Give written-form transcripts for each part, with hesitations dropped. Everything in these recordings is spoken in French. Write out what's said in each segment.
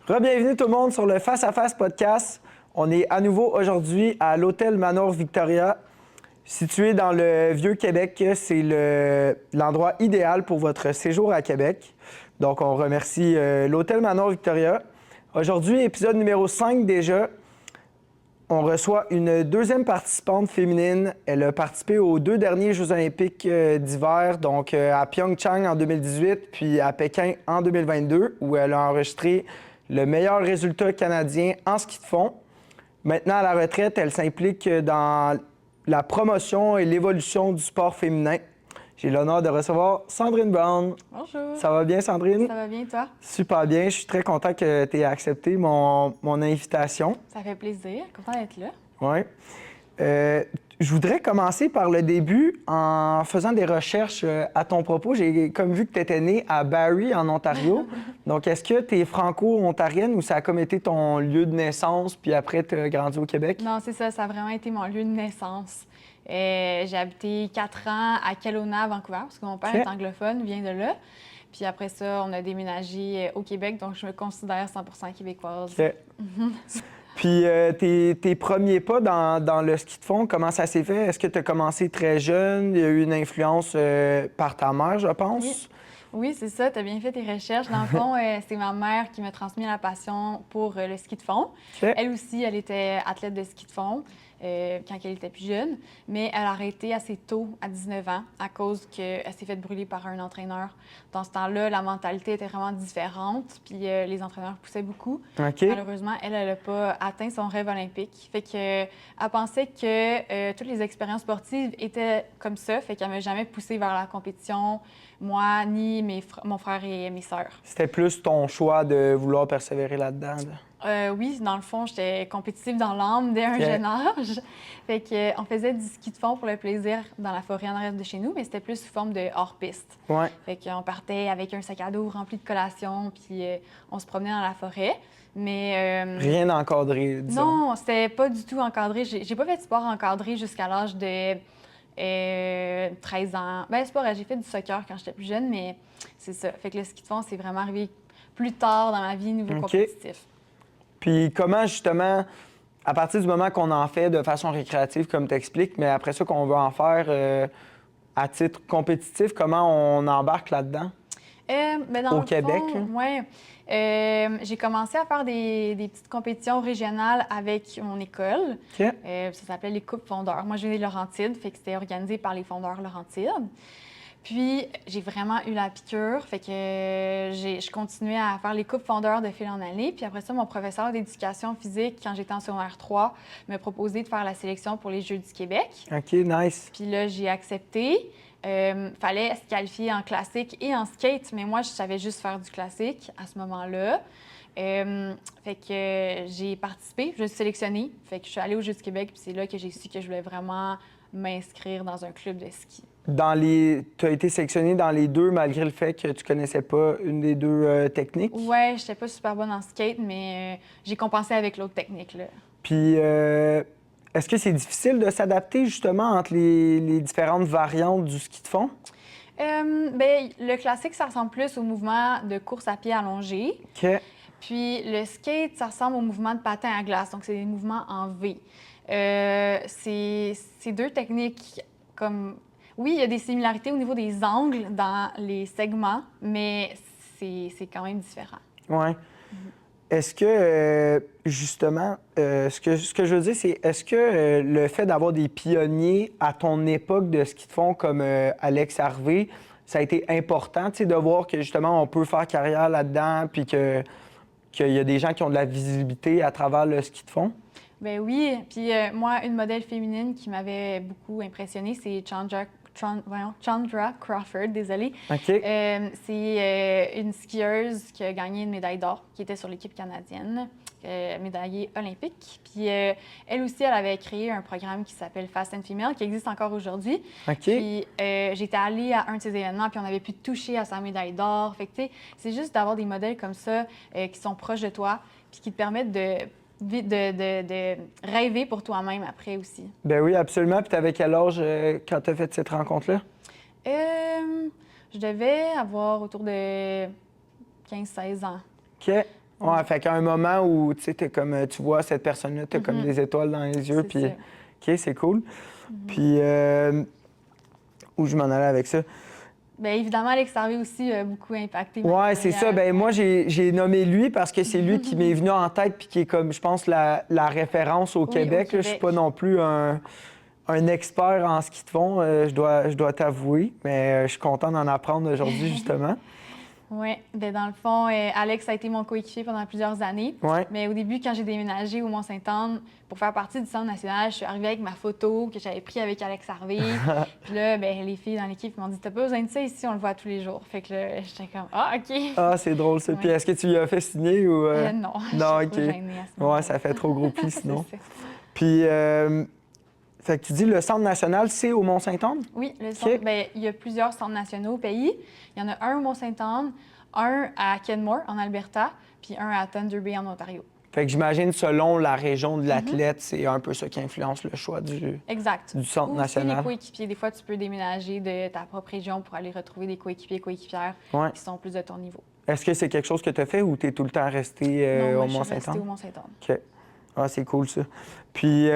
Bienvenue tout le monde sur le Face à Face podcast. On est à nouveau aujourd'hui à l'Hôtel Manor Victoria, situé dans le Vieux-Québec. C'est l'endroit idéal pour votre séjour à Québec. Donc, on remercie l'Hôtel Manor Victoria. Aujourd'hui, épisode numéro 5 déjà. On reçoit une deuxième participante féminine. Elle a participé aux 2 derniers Jeux olympiques d'hiver, donc à Pyeongchang en 2018, puis à Pékin en 2022, où elle a enregistré le meilleur résultat canadien en ski de fond. Maintenant, à la retraite, elle s'implique dans la promotion et l'évolution du sport féminin. J'ai l'honneur de recevoir Sandrine Brown. Bonjour. Ça va bien, Sandrine? Ça va bien, toi? Super bien. Je suis très content que tu aies accepté mon invitation. Ça fait plaisir. Content d'être là. Oui. Je voudrais commencer par le début en faisant des recherches à ton propos. J'ai comme vu que tu étais née à Barrie, en Ontario. Donc, est-ce que tu es franco-ontarienne ou ça a comme été ton lieu de naissance, puis après, tu as grandi au Québec? Non, c'est ça. Ça a vraiment été mon lieu de naissance. J'ai habité 4 ans à Kelowna, Vancouver, parce que mon père est anglophone, vient de là. Puis après ça, on a déménagé au Québec, donc je me considère 100% québécoise. Puis tes premiers pas dans le ski de fond, comment ça s'est fait? Est-ce que tu as commencé très jeune? Il y a eu une influence par ta mère, je pense? Oui, c'est ça. Tu as bien fait tes recherches. Dans le fond, c'est ma mère qui m'a transmis la passion pour le ski de fond. Elle aussi, elle était athlète de ski de fond quand elle était plus jeune, mais elle a arrêté assez tôt, à 19 ans, à cause qu'elle s'est fait brûler par un entraîneur. Dans ce temps-là, la mentalité était vraiment différente, puis les entraîneurs poussaient beaucoup. Malheureusement, elle n'a pas atteint son rêve olympique. Fait qu'elle pensait que toutes les expériences sportives étaient comme ça, fait qu'elle ne m'a jamais poussée vers la compétition, moi, ni mon frère et mes sœurs. C'était plus ton choix de vouloir persévérer là-dedans? Oui, dans le fond, j'étais compétitive dans l'âme dès un jeune âge. Fait qu'on faisait du ski de fond pour le plaisir dans la forêt en arrière de chez nous, mais c'était plus sous forme de hors-piste. Fait qu'on partait avec un sac à dos rempli de collations, puis on se promenait dans la forêt. Mais rien d'encadré, disons. Non, c'était pas du tout encadré. J'ai pas fait de sport encadré jusqu'à l'âge de 13 ans. Ben c'est pas vrai, j'ai fait du soccer quand j'étais plus jeune, mais c'est ça. Fait que le ski de fond, c'est vraiment arrivé plus tard dans ma vie niveau compétitif. Puis comment, justement, à partir du moment qu'on en fait de façon récréative, comme tu expliques, mais après ça, qu'on veut en faire à titre compétitif, comment on embarque là-dedans? Au Québec? Oui. J'ai commencé à faire des petites compétitions régionales avec mon école. Ça s'appelait les Coupes Fondeurs. Moi, je venais de Laurentides, fait que c'était organisé par les Fondeurs Laurentides. Puis, j'ai vraiment eu la piqûre, fait que je continuais à faire les coupes fondeurs de fil en année. Puis après ça, mon professeur d'éducation physique, quand j'étais en secondaire 3, m'a proposé de faire la sélection pour les Jeux du Québec. OK, nice. Puis là, j'ai accepté. Fallait se qualifier en classique et en skate, mais moi, je savais juste faire du classique à ce moment-là. Fait que j'ai participé, je suis sélectionnée. Fait que je suis allée aux Jeux du Québec, puis c'est là que j'ai su que je voulais vraiment m'inscrire dans un club de ski. Tu as été sélectionnée dans les 2 malgré le fait que tu connaissais pas une des 2 techniques? Ouais, j'étais pas super bonne en skate, mais j'ai compensé avec l'autre technique, là. Puis, est-ce que c'est difficile de s'adapter justement entre les différentes variantes du ski de fond? Le classique, ça ressemble plus au mouvement de course à pied allongé. Puis le skate, ça ressemble au mouvement de patin à glace, donc c'est des mouvements en V. C'est 2 techniques comme... Oui, il y a des similarités au niveau des angles dans les segments, mais c'est quand même différent. Oui. Est-ce que, justement, ce que je veux dire, c'est est-ce que le fait d'avoir des pionniers à ton époque de ski de fond comme Alex Harvey, ça a été important, de voir que, justement, on peut faire carrière là-dedans, puis qu'il y a des gens qui ont de la visibilité à travers le ski de fond? Ben oui. Puis moi, une modèle féminine qui m'avait beaucoup impressionnée, c'est Chandra Crawford, désolée. C'est une skieuse qui a gagné une médaille d'or, qui était sur l'équipe canadienne, médaillée olympique. Puis elle aussi, elle avait créé un programme qui s'appelle Fast and Female, qui existe encore aujourd'hui. Puis j'étais allée à un de ces événements, puis on avait pu toucher à sa médaille d'or. Fait que, tu sais, c'est juste d'avoir des modèles comme ça qui sont proches de toi, puis qui te permettent de rêver pour toi-même après aussi. Ben oui, absolument. Puis t'avais quel âge quand tu as fait cette rencontre-là? Je devais avoir autour de 15-16 ans. OK. Ouais, fait qu'à un moment où tu sais, tu vois cette personne-là, tu as comme des étoiles dans les yeux, puis OK, c'est cool. Puis, où je m'en allais avec ça? Bien, évidemment, Alex Harvey aussi a beaucoup impacté ma Ouais, c'est ça. Ben moi, j'ai nommé lui parce que c'est lui qui m'est venu en tête puis qui est comme, je pense, la référence au Québec. Là. Je suis pas non plus un expert en ski de fond, je dois t'avouer, mais je suis content d'en apprendre aujourd'hui, justement. Oui, bien, dans le fond, Alex a été mon coéquipier pendant plusieurs années. Ouais. Mais au début, quand j'ai déménagé au Mont-Saint-Anne pour faire partie du Centre national, je suis arrivée avec ma photo que j'avais prise avec Alex Harvey. Puis là, ben, les filles dans l'équipe m'ont dit « T'as pas besoin de ça ici, on le voit tous les jours. » Fait que là, j'étais comme « Ah, OK. » Ah, c'est drôle, ça. Puis est-ce que tu lui as fait signer ou... Non, non, je suis OK. trop gênée à ce moment-là. Ouais, ça fait trop groupie sinon. C'est ça. Puis, fait que tu dis le Centre national, c'est au Mont-Saint-Anne? Oui, le centre, OK. bien, il y a plusieurs centres nationaux au pays. Il y en a un au Mont-Saint-Anne, un à Kenmore, en Alberta, puis un à Thunder Bay, en Ontario. Fait que j'imagine, selon la région de l'athlète, c'est un peu ça qui influence le choix Exact. du Centre Ou national. aussi les coéquipiers. Des fois, tu peux déménager de ta propre région pour aller retrouver des coéquipiers, coéquipières Ouais. qui sont plus de ton niveau. Est-ce que c'est quelque chose que tu as fait ou tu es tout le temps resté Non, moi, au je suis restée Mont-Saint-Anne? au Mont-Saint-Anne. OK. Ah, c'est cool, ça. Puis,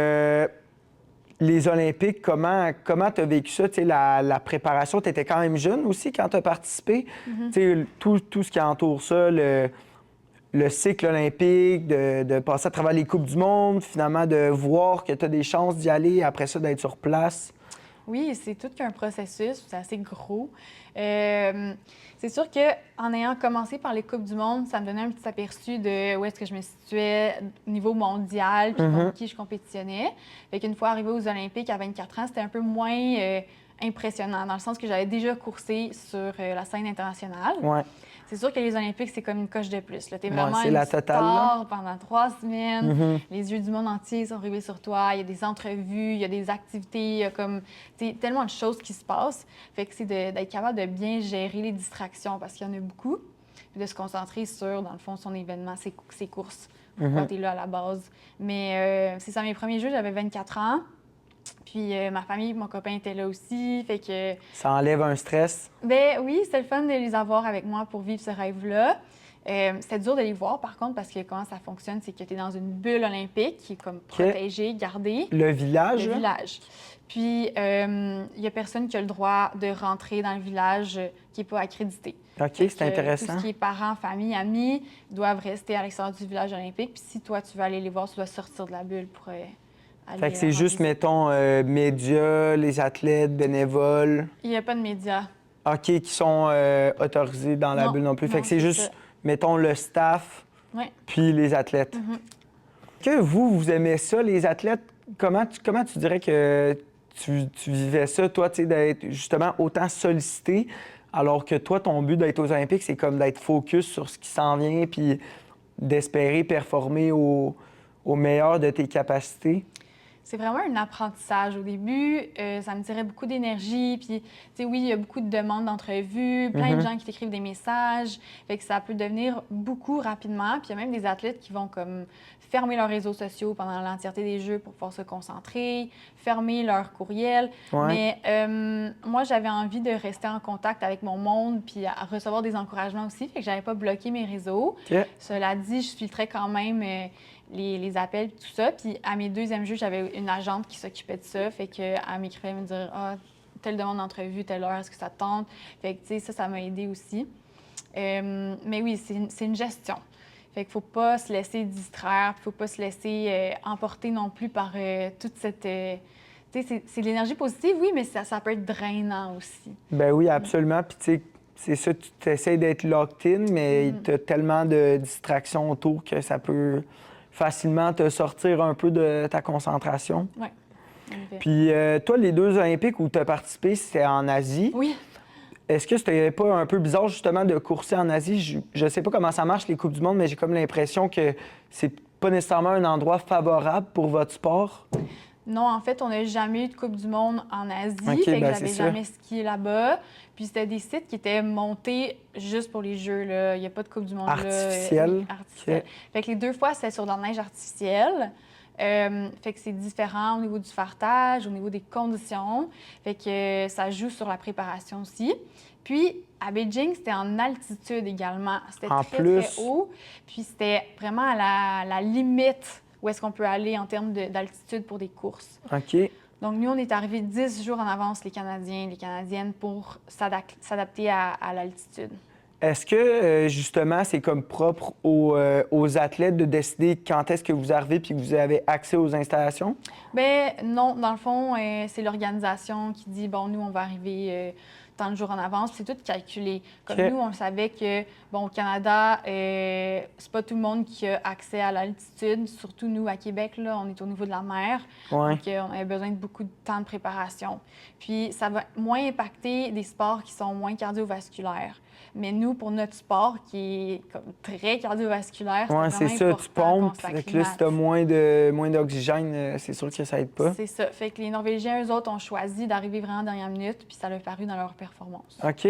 les Olympiques, comment tu as vécu ça? Tu sais, la préparation, tu étais quand même jeune aussi quand tu as participé. Tu sais, tout ce qui entoure ça, le cycle olympique, de passer à travers les Coupes du monde, finalement de voir que tu as des chances d'y aller, après ça, d'être sur place. Oui, c'est tout qu'un processus, c'est assez gros. C'est sûr qu'en ayant commencé par les Coupes du monde, ça me donnait un petit aperçu de où est-ce que je me situais au niveau mondial, puis contre qui je compétitionnais. Fait qu'une fois arrivée aux Olympiques à 24 ans, c'était un peu moins impressionnant, dans le sens que j'avais déjà coursé sur la scène internationale. Ouais. C'est sûr que les Olympiques, c'est comme une coche de plus. Tu es vraiment c'est une la totale, star là. pendant 3 semaines. Les yeux du monde entier sont rivés sur toi. Il y a des entrevues, il y a des activités, il y a comme tellement de choses qui se passent. Fait que c'est d'être capable de bien gérer les distractions parce qu'il y en a beaucoup. Puis de se concentrer sur, dans le fond, son événement, ses courses. Pourquoi tu es là à la base. Mais c'est ça, mes premiers jeux, j'avais 24 ans. Puis ma famille, mon copain était là aussi, fait que... Ça enlève un stress? Ben oui, c'était le fun de les avoir avec moi pour vivre ce rêve-là. C'était dur de les voir, par contre, parce que comment ça fonctionne, c'est que tu es dans une bulle olympique qui est comme protégée, gardée. Le village? Le village. Puis, il n'y a personne qui a le droit de rentrer dans le village qui n'est pas accrédité. OK, c'est intéressant. Tout ce qui est parents, famille, amis doivent rester à l'extérieur du village olympique. Puis si toi, tu veux aller les voir, tu dois sortir de la bulle pour... Fait que c'est juste, mettons, médias, les athlètes, bénévoles. Il n'y a pas de médias. OK, qui sont autorisés dans la bulle non plus. Fait que c'est juste, ça. mettons, le staff, puis les athlètes. Que vous aimez ça, les athlètes? Comment tu dirais que tu vivais ça, toi, tu sais, d'être justement autant sollicité, alors que toi, ton but d'être aux Olympiques, c'est comme d'être focus sur ce qui s'en vient, puis d'espérer performer au meilleur de tes capacités? C'est vraiment un apprentissage. Au début, ça me tirait beaucoup d'énergie. Puis, tu sais, oui, il y a beaucoup de demandes d'entrevues, plein de gens qui t'écrivent des messages. Fait que ça peut devenir beaucoup rapidement. Puis, il y a même des athlètes qui vont comme fermer leurs réseaux sociaux pendant l'entièreté des Jeux pour pouvoir se concentrer, fermer leur courriel. Ouais. Mais moi, j'avais envie de rester en contact avec mon monde puis à recevoir des encouragements aussi. Fait que j'avais pas bloqué mes réseaux. OK. Cela dit, je filtrais quand même les appels et tout ça. Puis à mes deuxièmes Jeux, j'avais une agente qui s'occupait de ça. Fait qu'elle m'écrivait me dire « Ah, telle demande d'entrevue, telle heure, est-ce que ça te tente? » Fait que, tu sais, ça m'a aidé aussi. Mais oui, c'est une gestion. Fait qu'il faut pas se laisser distraire, faut pas se laisser emporter non plus par toute cette... tu sais, c'est de l'énergie positive, oui, mais ça peut être drainant aussi. Ben oui, absolument. Puis tu sais, c'est ça, tu essaies d'être locked in, mais tu as tellement de distractions autour que ça peut facilement te sortir un peu de ta concentration. Oui. Puis toi, les 2 Olympiques où tu as participé, c'était en Asie. Oui. Est-ce que c'était pas un peu bizarre, justement, de courser en Asie? Je sais pas comment ça marche, les Coupes du monde, mais j'ai comme l'impression que c'est pas nécessairement un endroit favorable pour votre sport. Non, en fait, on n'a jamais eu de Coupe du monde en Asie. OK, Fait que ben, j'avais c'est ça. jamais skié là-bas. Puis c'était des sites qui étaient montés juste pour les Jeux, là. Il n'y a pas de Coupe du monde Artificiel. là. Oui, artificiel. OK. Fait que les 2 fois, c'était sur de la neige artificielle. Fait que c'est différent au niveau du fartage, au niveau des conditions. Fait que ça joue sur la préparation aussi. Puis, à Beijing, c'était en altitude également. C'était très haut. Puis, c'était vraiment à la limite où est-ce qu'on peut aller en termes d'altitude pour des courses. OK. Donc, nous, on est arrivés 10 jours en avance, les Canadiens, les Canadiennes, pour s'adapter à l'altitude. Est-ce que, justement, c'est comme propre aux athlètes de décider quand est-ce que vous arrivez puis que vous avez accès aux installations? Bien, non. Dans le fond, c'est l'organisation qui dit, bon, nous, on va arriver tant de jours en avance. C'est tout calculé. Comme nous, on savait que, bon, au Canada, c'est pas tout le monde qui a accès à l'altitude. Surtout nous, à Québec, là, on est au niveau de la mer. Ouais. Donc, on avait besoin de beaucoup de temps de préparation. Puis, ça va moins impacter des sports qui sont moins cardiovasculaires. Mais nous, pour notre sport, qui est comme très cardiovasculaire, c'est c'est ça, important tu pompes. fait que là, si tu as moins d'oxygène, c'est sûr que ça aide pas. C'est ça. Fait que les Norvégiens, eux autres, ont choisi d'arriver vraiment en dernière minute, puis ça l'a paru dans leur performance. OK.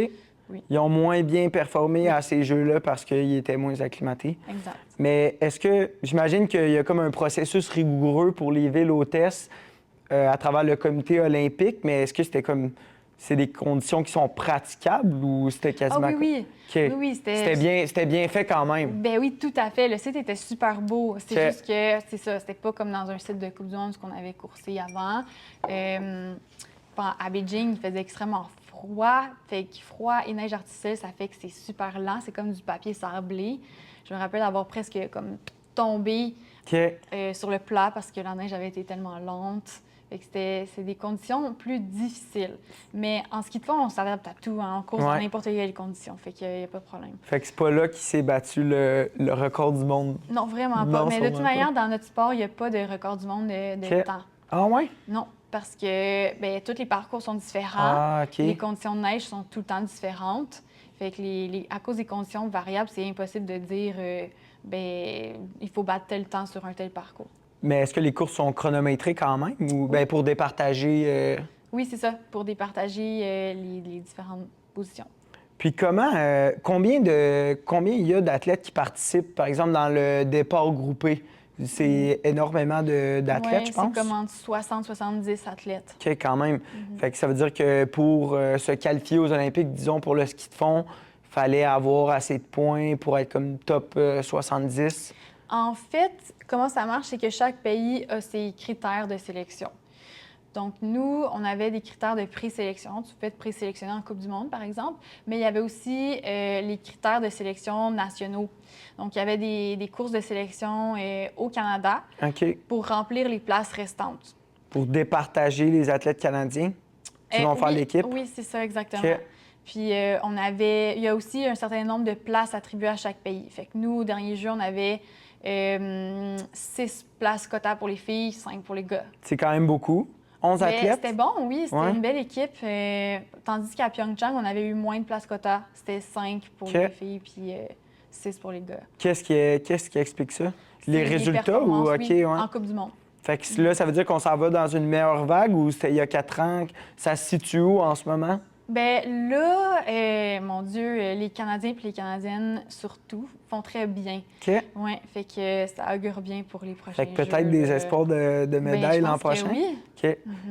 Oui. Ils ont moins bien performé à ces jeux-là parce qu'ils étaient moins acclimatés. Exact. Mais est-ce que, j'imagine qu'il y a comme un processus rigoureux pour les villes hôtesses à travers le comité olympique, mais est-ce que c'était comme... C'est des conditions qui sont praticables ou c'était quasiment... Ah oui, oui. OK. Oui, C'était bien fait quand même. Ben oui, tout à fait. Le site était super beau. C'est juste que, c'est ça, c'était pas comme dans un site de Coupe du Monde qu'on avait coursé avant. À Beijing, il faisait extrêmement froid. Fait que froid et neige artificielle, ça fait que c'est super lent. C'est comme du papier sablé. Je me rappelle avoir presque comme tombé sur le plat parce que la neige avait été tellement lente. C'est des conditions plus difficiles. Mais en ski de fond, on s'adapte à tout. Hein. On court dans n'importe quelle condition. Fait qu'il n'y a pas de problème. Fait que c'est pas là qu'il s'est battu le record du monde. Non, vraiment pas. Mais de toute manière, dans notre sport, il n'y a pas de record du monde de temps. Ah ouais? Non, parce que tous les parcours sont différents. Ah, OK. Les conditions de neige sont tout le temps différentes. Fait que à cause des conditions variables, c'est impossible de dire il faut battre tel temps sur un tel parcours. Mais est-ce que les courses sont chronométrées quand même ou pour départager? Oui, c'est ça, pour départager les différentes positions. Puis combien il y a d'athlètes qui participent, par exemple, dans le départ groupé? C'est énormément d'athlètes, je pense? C'est comme entre 60-70 athlètes. OK, quand même. Fait que ça veut dire que pour se qualifier aux Olympiques, disons, pour le ski de fond, il fallait avoir assez de points pour être comme top 70? En fait, comment ça marche, c'est que chaque pays a ses critères de sélection. Donc, nous, on avait des critères de présélection. Tu peux être présélectionné en Coupe du Monde, par exemple, mais il y avait aussi les critères de sélection nationaux. Donc, il y avait des courses de sélection au Canada pour remplir les places restantes. Pour départager les athlètes canadiens qui vont faire l'équipe? Oui, c'est ça, exactement. Puis, il y a aussi un certain nombre de places attribuées à chaque pays. Fait que nous, au dernier jeu, on avait 6 places quota pour les filles, 5 pour les gars. C'est quand même beaucoup. 11 athlètes? C'était bon, oui. C'était une belle équipe. Tandis qu'à Pyeongchang, on avait eu moins de places quota. C'était 5 pour les filles, puis 6 pour les gars. Qu'est-ce qui explique ça? Les résultats ou en Coupe du Monde. Fait que là, ça veut dire qu'on s'en va dans une meilleure vague ou c'était il y a 4 ans? Ça se situe où en ce moment? Bien là, mon Dieu, les Canadiens et les Canadiennes, surtout, font très bien. Oui, fait que ça augure bien pour les prochains Fait que peut-être des espoirs de médailles l'an prochain? Oui.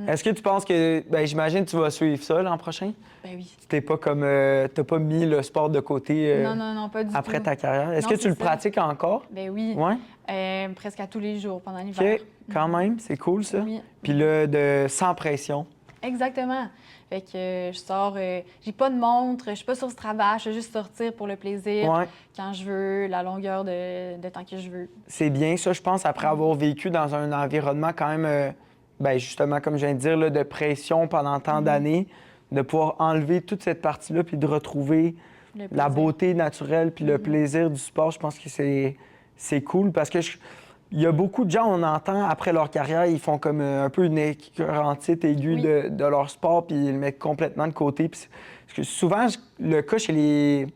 Est-ce que tu penses que... j'imagine que tu vas suivre ça l'an prochain? Ben oui. T'es pas comme... t'as pas mis le sport de côté non, pas du tout. Après ta carrière. Est-ce que tu le pratiques encore? Ben oui. Ouais? Presque à tous les jours pendant l'hiver. OK, quand même, c'est cool ça. Oui. Puis là, sans pression. Exactement. Fait que je sors, j'ai pas de montre, je suis pas sur Strava, je vais juste sortir pour le plaisir quand je veux, la longueur de temps que je veux. C'est bien ça, je pense, après avoir vécu dans un environnement quand même, justement, comme je viens de dire, là, de pression pendant tant d'années, de pouvoir enlever toute cette partie-là puis de retrouver la beauté naturelle puis le plaisir du sport. Je pense que c'est cool parce que il y a beaucoup de gens, on entend, après leur carrière, ils font comme un peu une écœurantite aiguë de leur sport, puis ils le mettent complètement de côté. Parce que souvent, le cas chez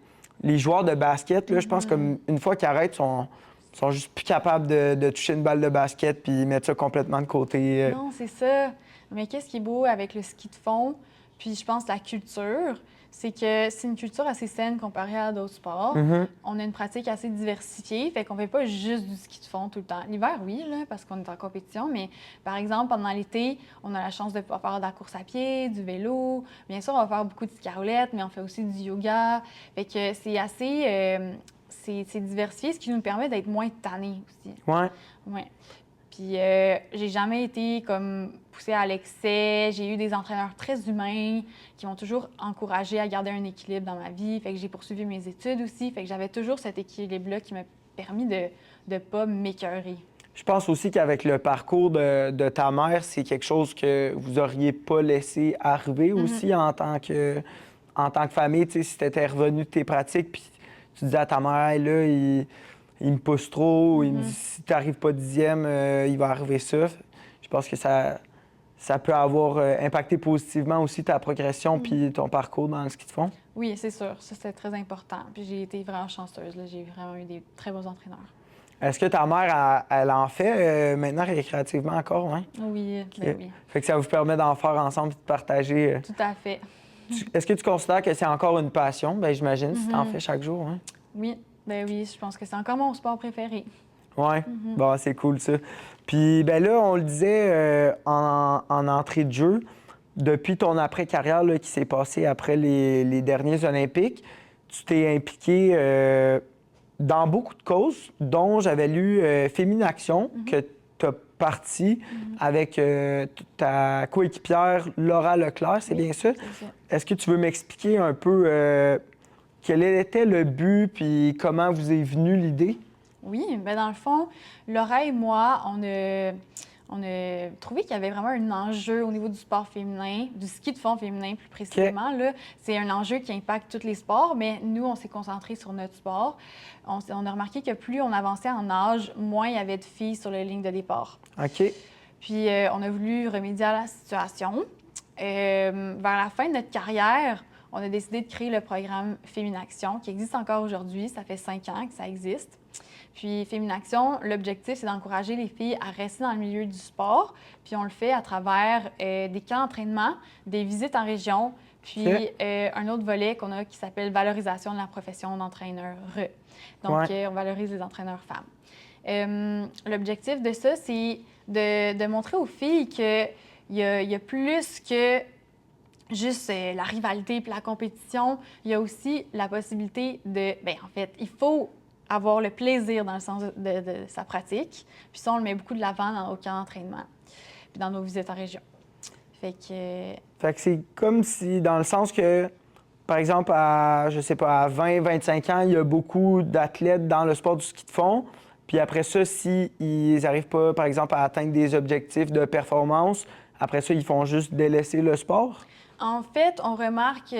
les joueurs de basket, là, je pense qu'une fois qu'ils arrêtent, ils sont juste plus capables de toucher une balle de basket, puis ils mettent ça complètement de côté. Non, c'est ça. Mais qu'est-ce qui est beau avec le ski de fond, puis je pense la culture, c'est que c'est une culture assez saine comparée à d'autres sports. Mhm. On a une pratique assez diversifiée, fait qu'on fait pas juste du ski de fond tout le temps. L'hiver, oui, là, parce qu'on est en compétition, mais par exemple, pendant l'été, on a la chance de pouvoir faire de la course à pied, du vélo. Bien sûr, on va faire beaucoup de ski à roulette, mais on fait aussi du yoga. Fait que c'est assez... c'est diversifié, ce qui nous permet d'être moins tannés aussi. Ouais. Ouais. Puis j'ai jamais été comme poussée à l'excès. J'ai eu des entraîneurs très humains qui m'ont toujours encouragée à garder un équilibre dans ma vie. Fait que j'ai poursuivi mes études aussi. Fait que j'avais toujours cet équilibre-là qui m'a permis de ne pas m'écœurer. Je pense aussi qu'avec le parcours de ta mère, c'est quelque chose que vous auriez pas laissé arriver aussi en tant que famille. Tu sais, si tu étais revenu de tes pratiques, puis tu disais à ta mère, hey, là, il me pousse trop, il me dit, si tu n'arrives pas 10e, il va arriver ça. Je pense que ça peut avoir impacté positivement aussi ta progression puis ton parcours dans le ski de fond. Oui, c'est sûr. Ça, c'est très important. Puis j'ai été vraiment chanceuse. Là. J'ai vraiment eu des très bons entraîneurs. Est-ce que ta mère, elle en fait maintenant récréativement encore, hein? Oui, ben oui. Fait que ça vous permet d'en faire ensemble et de partager. Tout à fait. Est-ce que tu considères que c'est encore une passion? Bien, j'imagine, si tu en fais chaque jour, hein? Oui, ben oui, je pense que c'est encore mon sport préféré. Oui, bon, c'est cool ça. Puis ben là, on le disait en entrée de jeu, depuis ton après-carrière là, qui s'est passée après les derniers Olympiques, tu t'es impliqué dans beaucoup de causes, dont j'avais lu Féminaction, que tu as parti avec ta coéquipière Laura Leclerc, c'est bien ça? C'est ça. Est-ce que tu veux m'expliquer un peu quel était le but puis comment vous est venue l'idée? Oui, bien dans le fond, Laura et moi, on a trouvé qu'il y avait vraiment un enjeu au niveau du sport féminin, du ski de fond féminin plus précisément. Là, c'est un enjeu qui impacte tous les sports, mais nous, on s'est concentré sur notre sport. On a remarqué que plus on avançait en âge, moins il y avait de filles sur la ligne de départ. OK. Puis on a voulu remédier à la situation. Vers la fin de notre carrière, on a décidé de créer le programme Féminaction, qui existe encore aujourd'hui. Ça fait 5 ans que ça existe. Puis Féminaction, l'objectif, c'est d'encourager les filles à rester dans le milieu du sport. Puis on le fait à travers des camps d'entraînement, des visites en région, puis un autre volet qu'on a qui s'appelle Valorisation de la profession d'entraîneur. Donc, on valorise les entraîneurs femmes. L'objectif de ça, c'est de montrer aux filles qu'il y a plus que juste la rivalité puis la compétition. Il y a aussi la possibilité de... Bien, en fait, il faut avoir le plaisir dans le sens de sa pratique. Puis ça, on le met beaucoup de l'avant dans nos camps d'entraînement puis dans nos visites en région. Fait que c'est comme si, dans le sens que, par exemple, à 20-25 ans, il y a beaucoup d'athlètes dans le sport du ski de fond. Puis après ça, s'ils n'arrivent pas, par exemple, à atteindre des objectifs de performance, après ça, ils font juste délaisser le sport? En fait, on remarque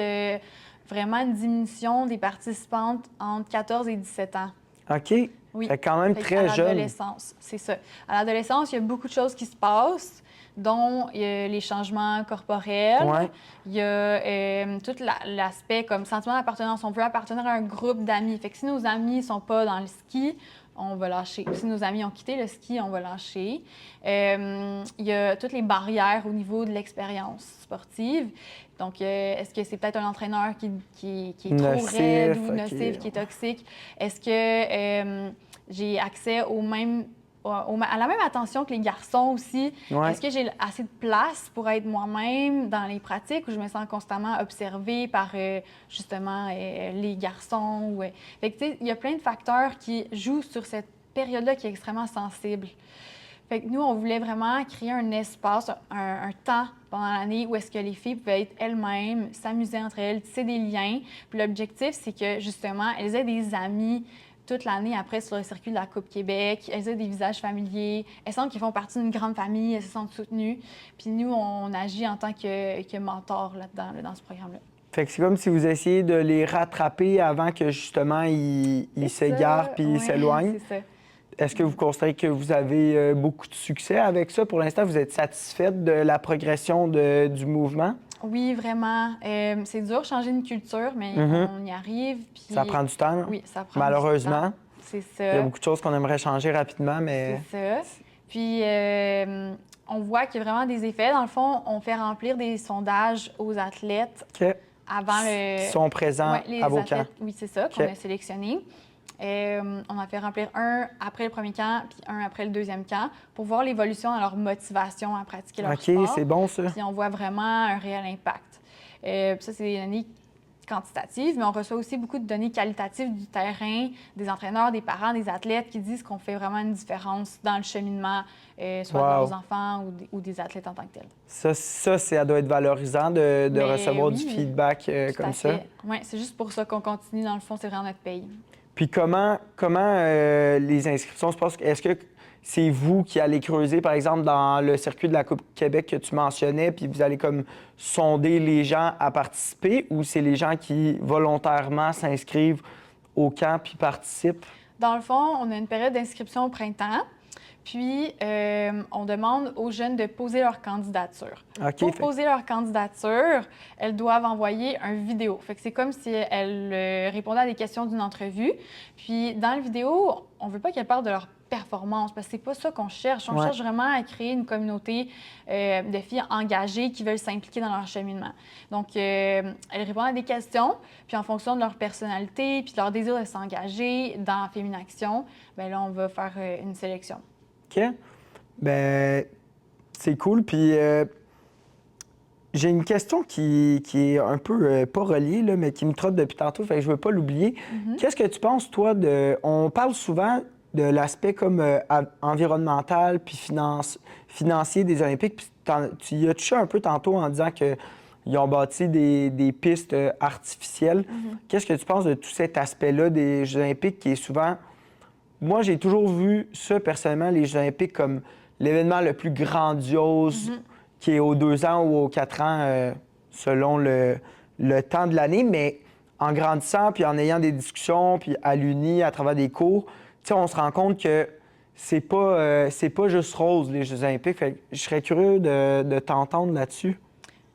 vraiment une diminution des participantes entre 14 et 17 ans. OK. Oui. Fait quand même très jeune. À l'adolescence, c'est ça. À l'adolescence, il y a beaucoup de choses qui se passent, dont les changements corporels. Ouais. Il y a tout l'aspect comme sentiment d'appartenance. On veut appartenir à un groupe d'amis. Fait que si nos amis ne sont pas dans le ski, on va lâcher. Si nos amis ont quitté le ski, on va lâcher. Il y a toutes les barrières au niveau de l'expérience sportive. Donc, est-ce que c'est peut-être un entraîneur qui est nocif, trop raide ou nocif, okay. qui est toxique? Est-ce que j'ai accès à la même attention que les garçons aussi? Ouais. Est-ce que j'ai assez de place pour être moi-même dans les pratiques où je me sens constamment observée par, justement, les garçons? Fait que, tu sais, il y a plein de facteurs qui jouent sur cette période-là qui est extrêmement sensible. Fait que nous, on voulait vraiment créer un espace, un temps pendant l'année où est-ce que les filles pouvaient être elles-mêmes, s'amuser entre elles, tisser des liens. Puis l'objectif, c'est que, justement, elles aient des amis toute l'année après sur le circuit de la Coupe Québec. Elles aient des visages familiers. Elles sentent qu'ils font partie d'une grande famille. Elles se sentent soutenues. Puis nous, on agit en tant que mentor là-dedans, dans ce programme-là. Fait que c'est comme si vous essayez de les rattraper avant que, justement, ils s'égarent puis ils s'éloignent. C'est ça. Est-ce que vous considérez que vous avez beaucoup de succès avec ça? Pour l'instant, vous êtes satisfaite de la progression du mouvement? Oui, vraiment. C'est dur de changer une culture, mais on y arrive. Puis... Ça prend du temps? Oui, ça prend malheureusement. du temps. C'est ça. Il y a beaucoup de choses qu'on aimerait changer rapidement, mais... C'est ça. Puis, on voit qu'il y a vraiment des effets. Dans le fond, on fait remplir des sondages aux athlètes avant le... Qui sont présents les à vos athlètes, camps. oui, c'est ça, qu'on a sélectionné. On a fait remplir un après le premier camp, puis un après le deuxième camp, pour voir l'évolution dans leur motivation à pratiquer leur sport. OK, c'est bon, ça. Puis on voit vraiment un réel impact. Ça, c'est des données quantitatives, mais on reçoit aussi beaucoup de données qualitatives du terrain, des entraîneurs, des parents, des athlètes qui disent qu'on fait vraiment une différence dans le cheminement, soit de leurs enfants ou des athlètes en tant que tels. Ça doit être valorisant de recevoir du feedback comme ça. Oui, c'est juste pour ça qu'on continue. Dans le fond, c'est vraiment notre pays. Puis comment les inscriptions se passent? Est-ce que c'est vous qui allez creuser, par exemple, dans le circuit de la Coupe Québec que tu mentionnais, puis vous allez comme sonder les gens à participer, ou c'est les gens qui volontairement s'inscrivent au camp puis participent? Dans le fond, on a une période d'inscription au printemps. Puis, on demande aux jeunes de poser leur candidature. Pour poser leur candidature, elles doivent envoyer une vidéo. Fait que c'est comme si elles répondaient à des questions d'une entrevue. Puis, dans la vidéo, on ne veut pas qu'elles parlent de leur performance, parce que c'est pas ça qu'on cherche. On cherche vraiment à créer une communauté de filles engagées qui veulent s'impliquer dans leur cheminement. Donc, elles répondent à des questions, puis en fonction de leur personnalité puis de leur désir de s'engager dans Féminaction, bien là, on va faire une sélection. OK. Bien, c'est cool. Puis, j'ai une question qui est un peu pas reliée, là, mais qui me trotte depuis tantôt, fait que je veux pas l'oublier. Qu'est-ce que tu penses, toi, On parle souvent de l'aspect comme environnemental puis financier des Olympiques. Puis tu y as touché un peu tantôt en disant qu'ils ont bâti des pistes artificielles. Qu'est-ce que tu penses de tout cet aspect-là des Jeux olympiques qui est souvent... Moi, j'ai toujours vu ça, personnellement, les Jeux olympiques, comme l'événement le plus grandiose qui est aux 2 ans ou aux 4 ans, selon le temps de l'année. Mais en grandissant, puis en ayant des discussions, puis à l'Uni, à travers des cours, on se rend compte que c'est pas juste rose, les Jeux olympiques. Fait que je serais curieux de t'entendre là-dessus.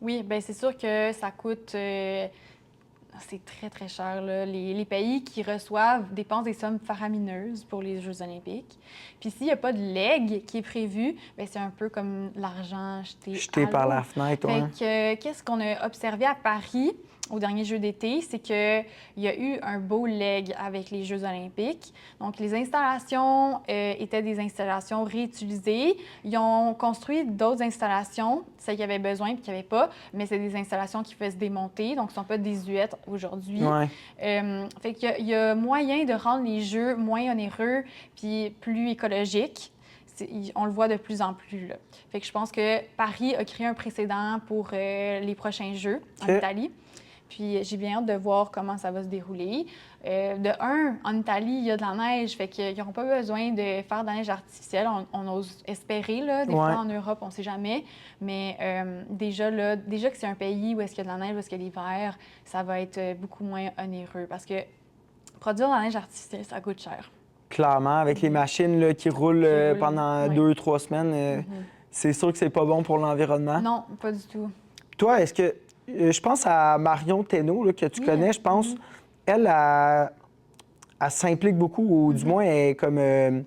Oui, bien c'est sûr que ça coûte... c'est très, très cher, là. Les pays qui reçoivent dépensent des sommes faramineuses pour les Jeux olympiques. Puis s'il n'y a pas de legs qui est prévu, bien, c'est un peu comme l'argent jeté par la fenêtre. Fait que, qu'est-ce qu'on a observé à Paris au dernier Jeux d'été, c'est qu'il y a eu un beau leg avec les Jeux olympiques. Donc, les installations étaient des installations réutilisées. Ils ont construit d'autres installations, celles qui avaient besoin et qui n'avaient pas, mais c'est des installations qui peuvent se démonter, donc qui ne sont pas désuètes aujourd'hui. Fait qu'il y a moyen de rendre les Jeux moins onéreux puis plus écologiques. On le voit de plus en plus, là. Fait que je pense que Paris a créé un précédent pour les prochains Jeux en Italie. Puis j'ai bien hâte de voir comment ça va se dérouler. En Italie, il y a de la neige, fait qu'ils n'auront pas besoin de faire de la neige artificielle. On ose espérer, là. Des fois, en Europe, on ne sait jamais. Mais déjà que c'est un pays où est-ce qu'il y a de la neige, où est-ce qu'il y a l'hiver, ça va être beaucoup moins onéreux. Parce que produire de la neige artificielle, ça coûte cher. Clairement, avec les machines là, qui roulent pendant 2-3 semaines, c'est sûr que c'est pas bon pour l'environnement. Non, pas du tout. Toi, est-ce que... Je pense à Marion Thénault, là, que tu connais, je pense. Elle s'implique beaucoup, ou du moins, elle est comme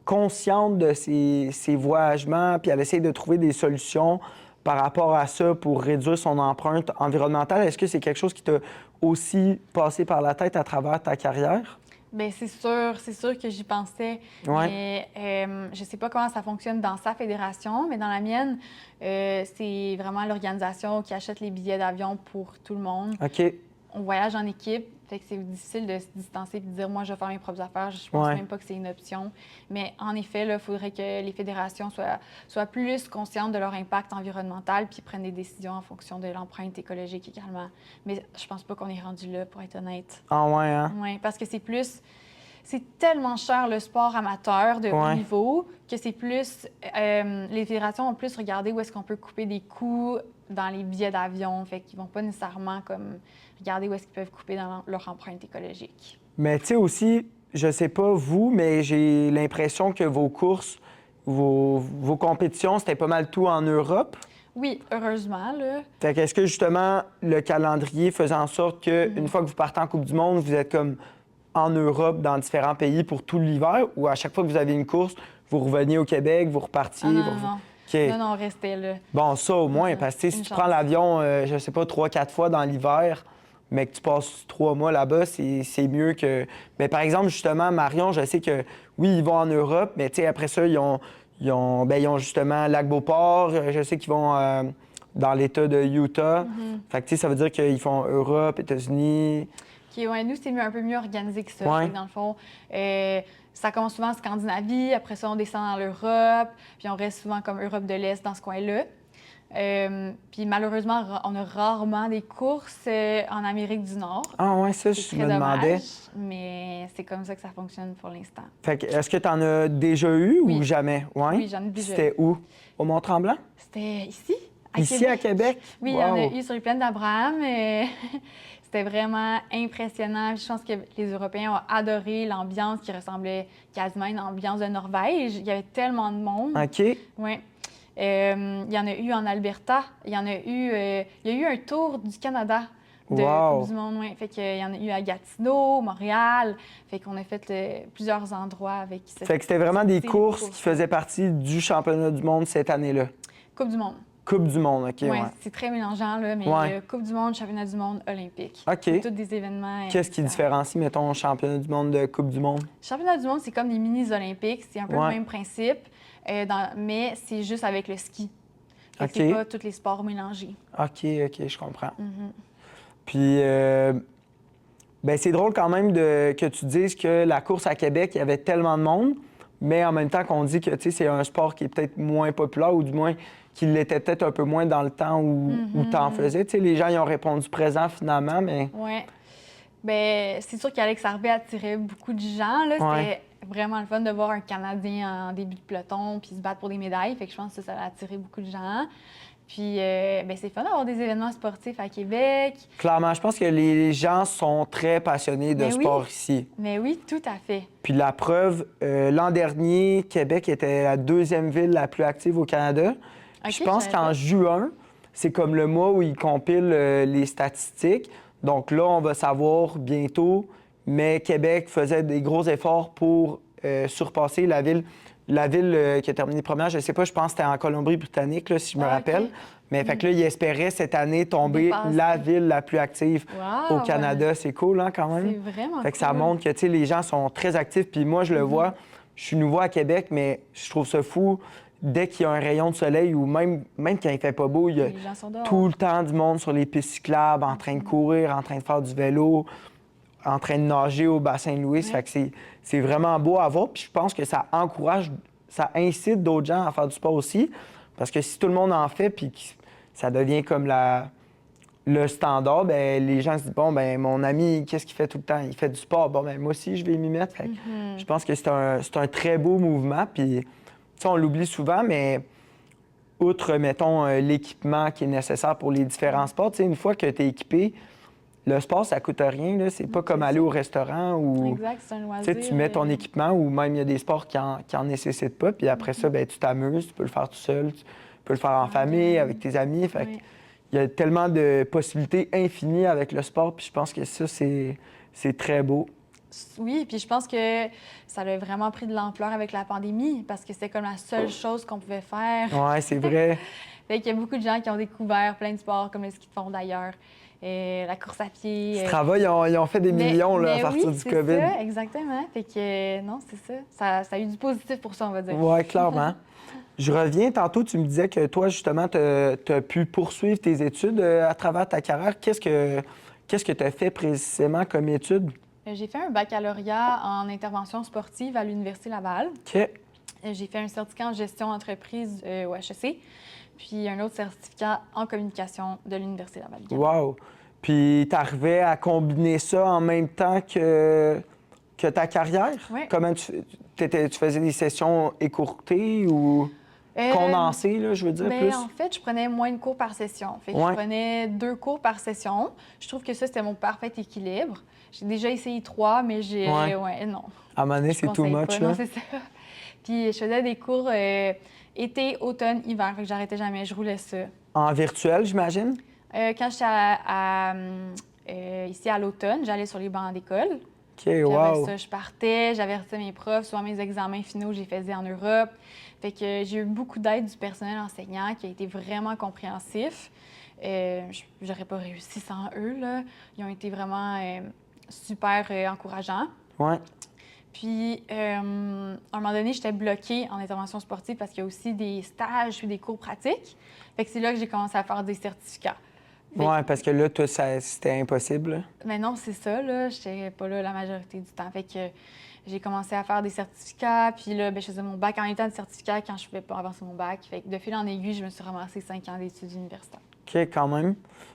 consciente de ses voyagements, puis elle essaie de trouver des solutions par rapport à ça pour réduire son empreinte environnementale. Est-ce que c'est quelque chose qui t'a aussi passé par la tête à travers ta carrière? Bien, c'est sûr que j'y pensais. Mais je sais pas comment ça fonctionne dans sa fédération, mais dans la mienne, c'est vraiment l'organisation qui achète les billets d'avion pour tout le monde. OK. On voyage en équipe, fait que c'est difficile de se distancer et de dire « moi, je vais faire mes propres affaires ». Je pense même pas que c'est une option. Mais en effet, il faudrait que les fédérations soient plus conscientes de leur impact environnemental puis prennent des décisions en fonction de l'empreinte écologique également. Mais je pense pas qu'on est rendu là, pour être honnête. Ah ouais, hein? Oui, parce que c'est tellement cher le sport amateur de haut niveau que c'est plus... les fédérations ont plus regardé où est-ce qu'on peut couper des coûts dans les billets d'avion. Fait qu'ils vont pas nécessairement comme regarder où est-ce qu'ils peuvent couper dans leur empreinte écologique. Mais tu sais aussi, je sais pas vous, mais j'ai l'impression que vos courses, vos compétitions, c'était pas mal tout en Europe. Oui, heureusement, là. Fait qu'est-ce que justement le calendrier faisait en sorte qu'une fois que vous partez en Coupe du Monde, vous êtes comme en Europe, dans différents pays pour tout l'hiver, ou à chaque fois que vous avez une course, vous reveniez au Québec, vous repartiez? Non. OK. Non, on restait là. Bon, ça au moins, parce que si tu prends l'avion, je sais pas, 3-4 fois dans l'hiver, mais que tu passes 3 mois là-bas, c'est mieux que... Mais par exemple, justement, Marion, je sais que, oui, ils vont en Europe, mais tu sais, après ça, ils ont justement Lac-Beauport. Je sais qu'ils vont dans l'État de Utah. Fait que, tu sais, ça veut dire qu'ils font Europe, États-Unis. OK, ouais, nous, c'est un peu mieux organisé que ça. Ouais. Fait que dans le fond, ça commence souvent en Scandinavie, après ça, on descend dans l'Europe, puis on reste souvent comme Europe de l'Est dans ce coin-là. Puis malheureusement, on a rarement des courses en Amérique du Nord. Ah ouais, ça, je me demandais. Dommage, mais c'est comme ça que ça fonctionne pour l'instant. Fait que, est-ce que tu en as déjà eu ou jamais? Ouais? Oui, j'en ai déjà eu. C'était où? Au Mont-Tremblant? C'était ici, Ici, à Québec? Oui, il y en a eu sur les plaines d'Abraham. C'était vraiment impressionnant. Je pense que les Européens ont adoré l'ambiance qui ressemblait quasiment à une ambiance de Norvège. Il y avait tellement de monde. OK. Oui. Il y en a eu en Alberta. Il y en a eu... il y a eu un tour du Canada de Coupe du Monde. Ouais. Fait qu'il y en a eu à Gatineau, Montréal. Fait qu'on a fait plusieurs endroits avec... Fait que c'était vraiment des courses qui faisaient partie du championnat du monde cette année-là. Coupe du monde. Coupe du monde, OK. Oui, ouais. c'est très mélangeant, là, mais Coupe du monde, championnat du monde, olympique. OK. C'est tous des événements. Qu'est-ce qui différencie, mettons, championnat du monde de Coupe du monde? Championnat du monde, c'est comme des mini-olympiques. C'est un peu le même principe, mais c'est juste avec le ski. OK. C'est pas tous les sports mélangés. OK, je comprends. Puis, ben c'est drôle quand même que tu dises que la course à Québec, il y avait tellement de monde, mais en même temps qu'on dit que c'est un sport qui est peut-être moins populaire, ou du moins qu'il l'était peut-être un peu moins dans le temps où tu en faisais. Tu sais, les gens ils ont répondu présent finalement, mais... Oui. Bien, c'est sûr qu'Alex Arbet attirait beaucoup de gens. Là. C'était vraiment le fun de voir un Canadien en début de peloton puis se battre pour des médailles. Fait que je pense que ça a attiré beaucoup de gens. Puis, ben, c'est fun d'avoir des événements sportifs à Québec. Clairement, je pense que les gens sont très passionnés de sport ici. Mais oui, tout à fait. Puis la preuve, l'an dernier, Québec était la 2e ville la plus active au Canada. Okay, je pense qu'en juin, c'est comme le mois où ils compilent les statistiques. Donc là, on va savoir bientôt, mais Québec faisait des gros efforts pour surpasser la ville. La ville qui a terminé première, je ne sais pas, je pense que c'était en Colombie-Britannique, là, si je me rappelle. Okay. Mais fait que là, ils espéraient cette année tomber la ville la plus active au Canada. C'est cool, hein, quand même? C'est vraiment fait que ça montre que, tu sais, les gens sont très actifs. Puis moi, je le vois, je suis nouveau à Québec, mais je trouve ça fou. Dès qu'il y a un rayon de soleil ou même quand il fait pas beau, il y a tout le temps du monde sur les pistes cyclables, en train de courir, en train de faire du vélo, en train de nager au bassin de Louis. Fait que c'est vraiment beau à voir. Puis je pense que ça encourage, ça incite d'autres gens à faire du sport aussi. Parce que si tout le monde en fait, puis ça devient comme le standard, bien, les gens se disent, bon, ben mon ami, qu'est-ce qu'il fait tout le temps? Il fait du sport. Bon, ben moi aussi, je vais m'y mettre. Fait que je pense que c'est un très beau mouvement. Puis on l'oublie souvent, mais outre, mettons, l'équipement qui est nécessaire pour les différents sports, une fois que tu es équipé, le sport, ça coûte rien. Là. C'est pas comme aller au restaurant où c'est un loisir, tu mets ton équipement ou même il y a des sports qui en nécessitent pas. Puis après ça, ben, tu t'amuses, tu peux le faire tout seul, tu peux le faire en famille, avec tes amis. Fait que il y a tellement de possibilités infinies avec le sport. Puis je pense que ça, c'est très beau. Oui, puis je pense que ça a vraiment pris de l'ampleur avec la pandémie parce que c'était comme la seule chose qu'on pouvait faire. Oui, c'est vrai. Fait qu'il y a beaucoup de gens qui ont découvert plein de sports comme le ski de fond d'ailleurs, la course à pied. Strava, ils ont fait des millions là, à partir du COVID. Oui, ça, exactement. Fait que non, c'est ça. Ça a eu du positif pour ça, on va dire. Oui, clairement. Je reviens, tantôt, tu me disais que toi, justement, tu as pu poursuivre tes études à travers ta carrière. Qu'est-ce que tu as fait précisément comme études? J'ai fait un baccalauréat en intervention sportive à l'Université Laval. OK. J'ai fait un certificat en gestion d'entreprise au HEC, puis un autre certificat en communication de l'Université Laval. Wow! Puis tu arrivais à combiner ça en même temps que ta carrière? Oui. Comment tu faisais des sessions écourtées ou condensées, là, je veux dire, plus? En fait, je prenais moins de cours par session. Fait que je prenais 2 cours par session. Je trouve que ça, c'était mon parfait équilibre. J'ai déjà essayé 3, mais j'ai... non. À un moment donné, c'est too much, là. Non, c'est ça. Puis je faisais des cours été, automne, hiver. Fait que j'arrêtais jamais. Je roulais ça. En virtuel, j'imagine? Quand j'étais ici à l'automne, j'allais sur les bancs d'école. Puis wow. après ça, je partais, j'avertissais mes profs, soit mes examens finaux, j'ai faisais en Europe. Fait que j'ai eu beaucoup d'aide du personnel enseignant qui a été vraiment compréhensif. J'aurais pas réussi sans eux, là. Ils ont été vraiment super encourageants. Ouais. Puis, à un moment donné, j'étais bloquée en intervention sportive parce qu'il y a aussi des stages puis des cours pratiques. Fait que c'est là que j'ai commencé à faire des certificats. Oui, parce que là, toi, c'était impossible. Là. Mais non, c'est ça, là. J'étais pas là la majorité du temps. Fait que j'ai commencé à faire des certificats. Puis là, je faisais mon bac en même temps de certificat quand je pouvais pas avancer mon bac. Fait que de fil en aiguille, je me suis ramassée 5 ans d'études universitaires. OK, quand même.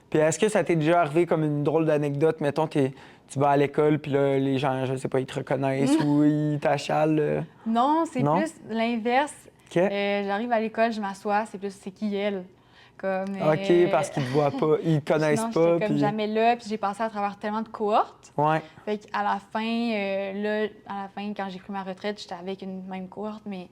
Puis est-ce que ça t'est déjà arrivé comme une drôle d'anecdote? Mettons, tu vas à l'école, puis là, les gens, je sais pas, ils te reconnaissent ou ils t'achalent? Non, c'est plus l'inverse. OK. J'arrive à l'école, je m'assois, c'est plus c'est qui elle? Comme, OK, parce qu'ils te voient pas, ils te connaissent non, pas. J'étais comme puis... jamais là, puis j'ai passé à travers tellement de cohortes. Ouais. Fait qu'à la fin, quand j'ai pris ma retraite, j'étais avec une même cohorte, mais